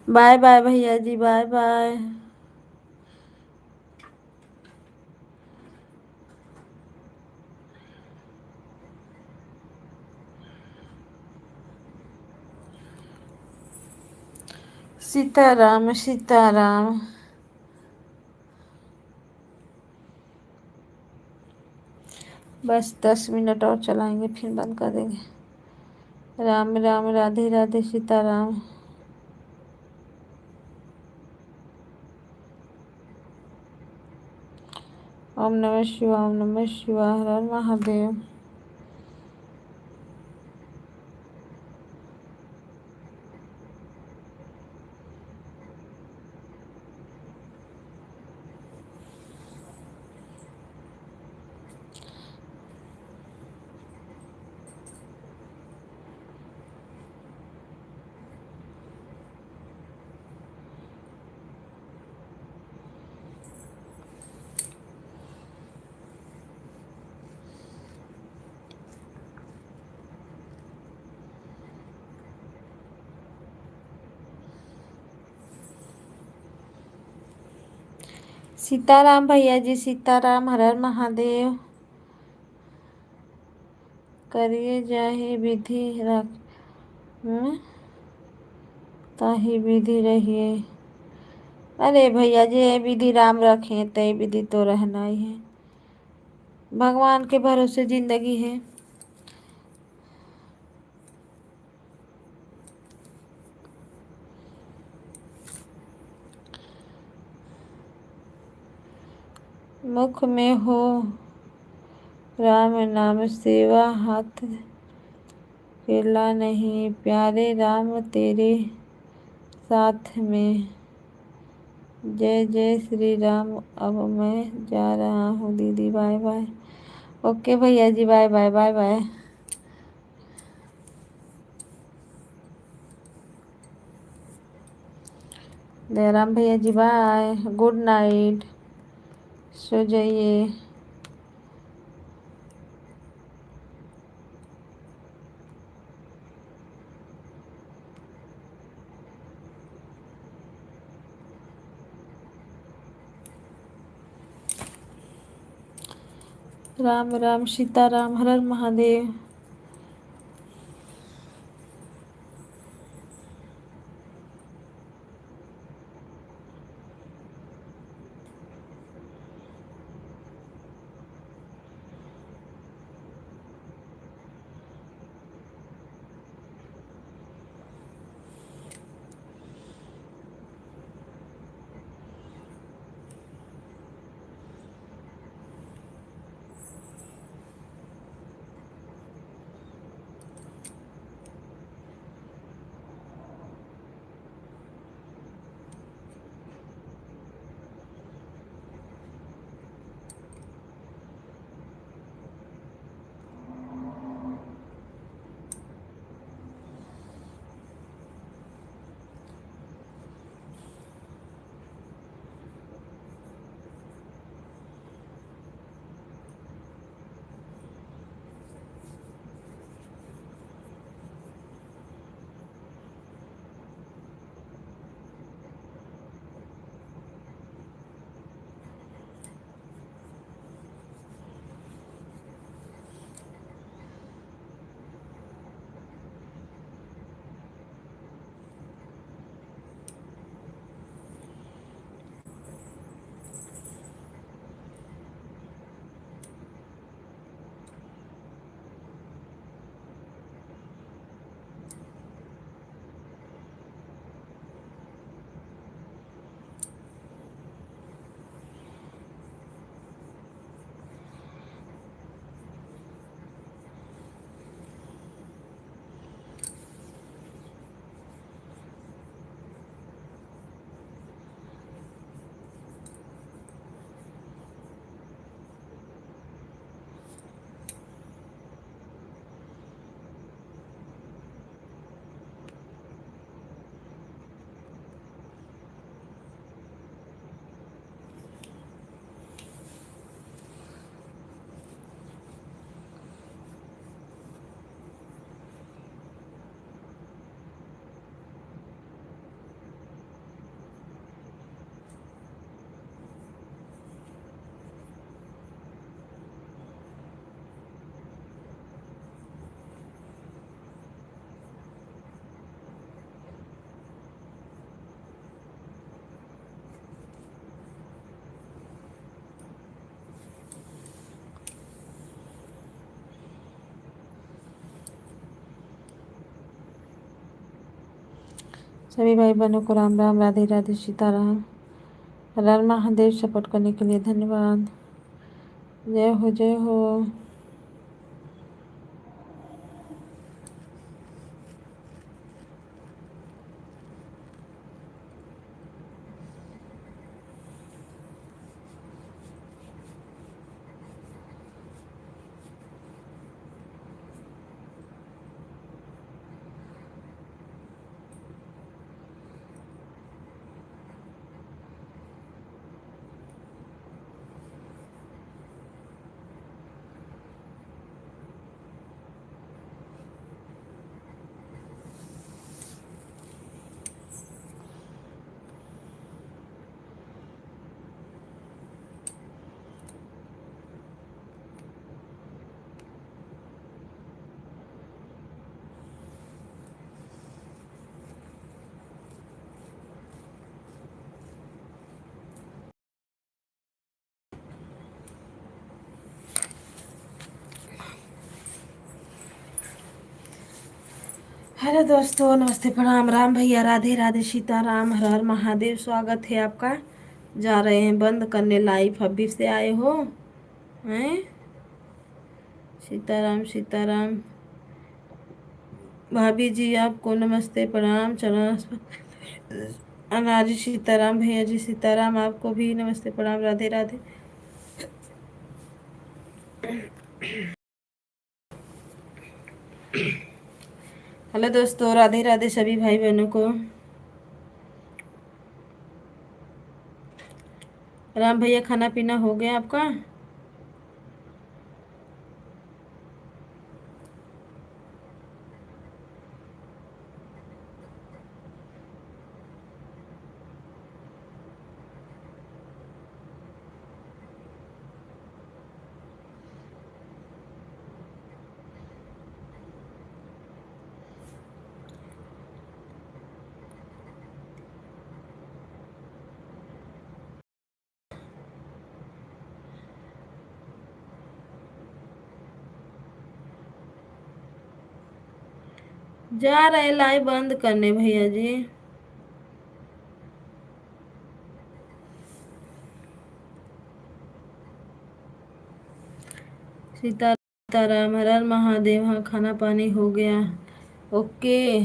बाय बाय भैया जी, बाय बाय। सीताराम सीताराम। बस 10 मिनट और चलाएंगे फिर बंद कर देंगे। राम राम, राधे राधे, सीताराम। ओम नमः शिवाय, ओम नमः शिवाय, हर हर महादेव। सीताराम भैया जी, सीताराम, हर हर महादेव। करिए जाहि विधि रख ताहि विधि रहिए। अरे भैया जी, ये विधि राम रखे तो ये विधि तो रहना ही है। भगवान के भरोसे जिंदगी है। मुख में हो राम नाम सेवा, हाथ केला नहीं, प्यारे राम तेरे साथ में। जय जय श्री राम। अब मैं जा रहा हूँ दीदी, बाय बाय। ओके भैया जी, bye bye, bye bye. Dayaram भैया जी, बाय, गुड नाइट, सो जाइए। राम राम, सीताराम, हर हर महादेव। सभी भाई बहनों को राम राम, राधे राधे, सीताराम। हर हर महादेव। सपोर्ट करने के लिए धन्यवाद। जय हो जय हो। हेलो दोस्तों, नमस्ते, प्रणाम, राम भैया, राधे राधे, सीताराम, हर हर महादेव। स्वागत है आपका। जा रहे हैं बंद करने। लाइव अभी से आए हो हैं? सीताराम सीताराम। भाभी जी आपको नमस्ते, प्रणाम, चरण अनाजी। सीताराम भैया जी, सीताराम आपको भी नमस्ते, प्रणाम, राधे राधे। हेलो दोस्तों, राधे राधे सभी भाई बहनों को। राम भैया, खाना पीना हो गया आपका? जा रहे लाइव बंद करने भैया जी। सीताराम, हर हर महादेव। हाँ, खाना पानी हो गया। ओके।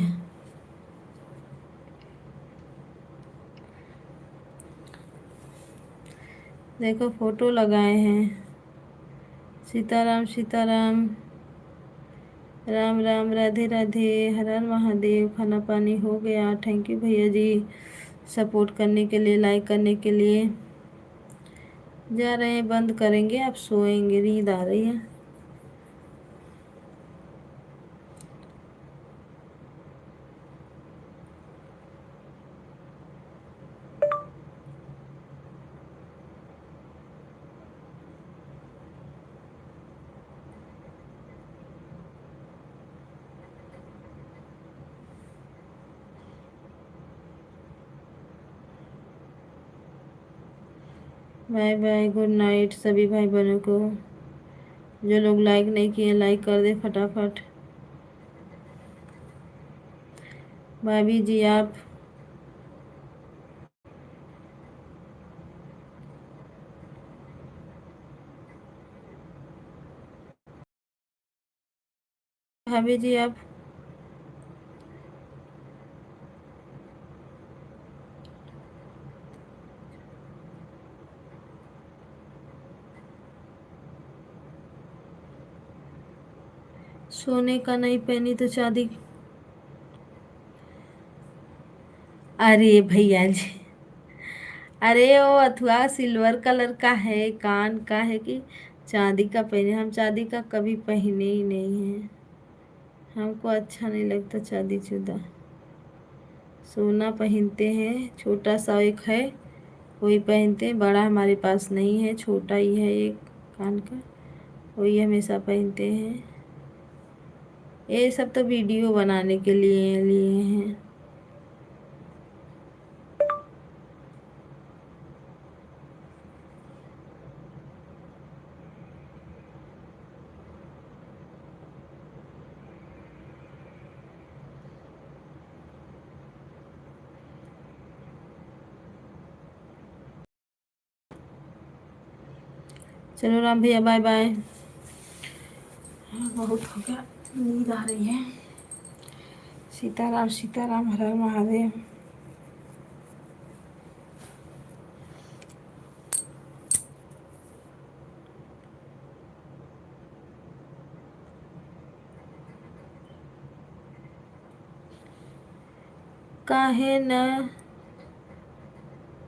देखो फोटो लगाए हैं। सीताराम सीताराम, राम राम, राधे राधे, हर हर महादेव। खाना पानी हो गया। थैंक यू भैया जी, सपोर्ट करने के लिए, लाइक करने के लिए। जा रहे हैं बंद करेंगे, आप सोएंगे, नींद आ रही है। बाय बाय, गुड नाइट सभी भाई बहनों को। जो लोग लाइक नहीं किए, लाइक कर दे फटाफट। भाभी जी आप। भाभी जी आप। सोने का नहीं पहनी तो चांदी। अरे भैया जी, अरे वो अथवा सिल्वर कलर का है, कान का है कि चांदी का पहने? हम चांदी का कभी पहने ही नहीं है। हमको अच्छा नहीं लगता चांदी चूड़ा। सोना पहनते हैं, छोटा सा एक है, वही पहनते हैं। बड़ा हमारे पास नहीं है, छोटा ही है एक कान का, वही हमेशा पहनते हैं। ये सब तो वीडियो बनाने के लिए लिए हैं। चलो राम भैया बाय बाय। बहुत हो गया, नींद आ रही है। सीताराम सीताराम, हर हर महादेव।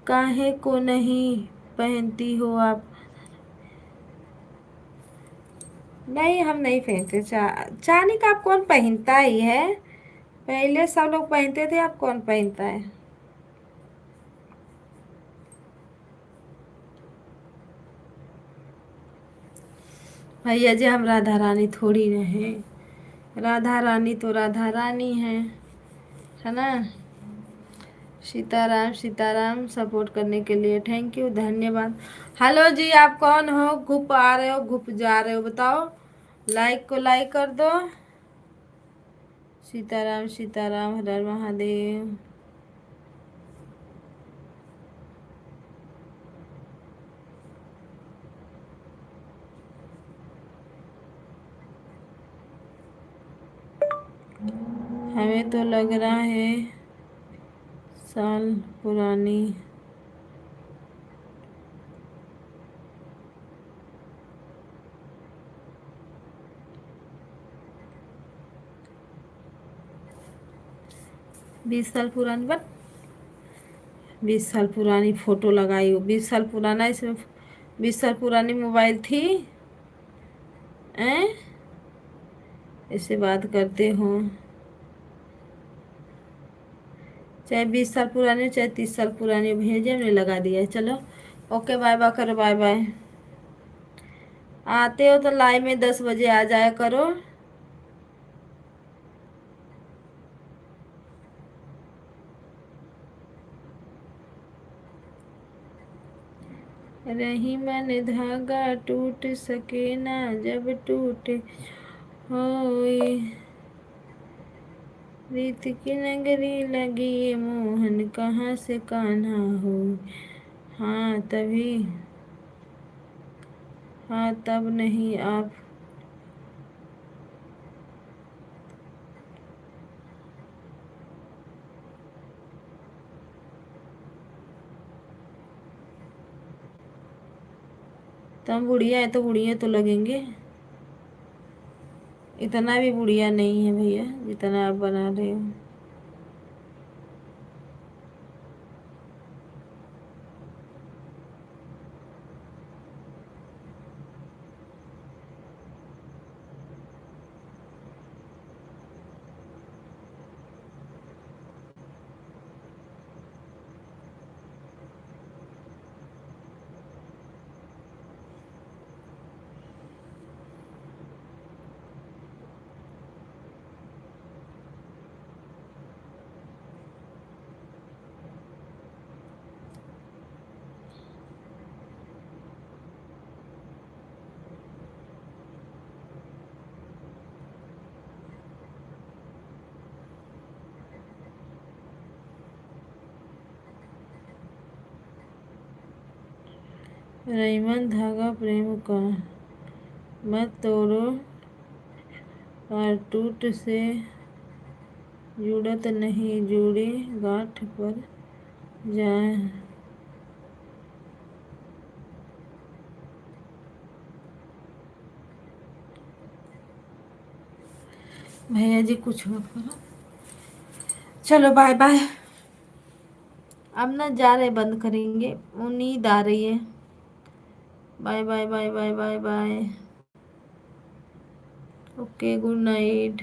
काहे को नहीं पहनती हो आप? नहीं, हम नहीं पहनते चांदी का। आप कौन पहनता ही है? पहले सब लोग पहनते थे, अब कौन पहनता है? भैया जी, हम राधा रानी थोड़ी न है। राधा रानी तो राधा रानी है ना। सीताराम सीताराम, सपोर्ट करने के लिए थैंक यू, धन्यवाद। हेलो जी, आप कौन हो? घुप आ रहे हो, घुप जा रहे हो, बताओ। लाइक को लाइक कर दो। सीताराम सीताराम, हर हर महादेव। हमें तो लग रहा है साल पुरानी। बीस साल पुरानी बात। 20 साल पुरानी फोटो लगाई हो? 20 साल पुराना, इसमें 20 साल पुरानी मोबाइल थी। हैं? ऐसे बात करते हो? चाहे 20 साल पुरानी हो, चाहे 30 साल पुरानी हो, भेजे हमने लगा दिया है। चलो ओके, बाय बाय करो, बाय बाय। आते हो तो लाइव में 10 बजे आ जाया करो। रही मन धागा टूट सके ना, जब टूटे होए। रीत की नगरी लगी ये मोहन, कहाँ से कान्हा हो। हाँ तभी, हाँ तब नहीं आप। तुम बुढ़िया है तो बुढ़िया तो लगेंगे। इतना भी बुढ़िया नहीं है भैया जितना आप बना रहे हो। रईमन धागा प्रेम का मत तोड़ो, और टूट से जुड़त नहीं, जोड़े गांठ पर जाए। भैया जी कुछ मत करो। चलो बाय बाय। अब ना जा रहे, बंद करेंगे, नींद आ रही है। Bye bye bye bye bye bye. Okay, good night.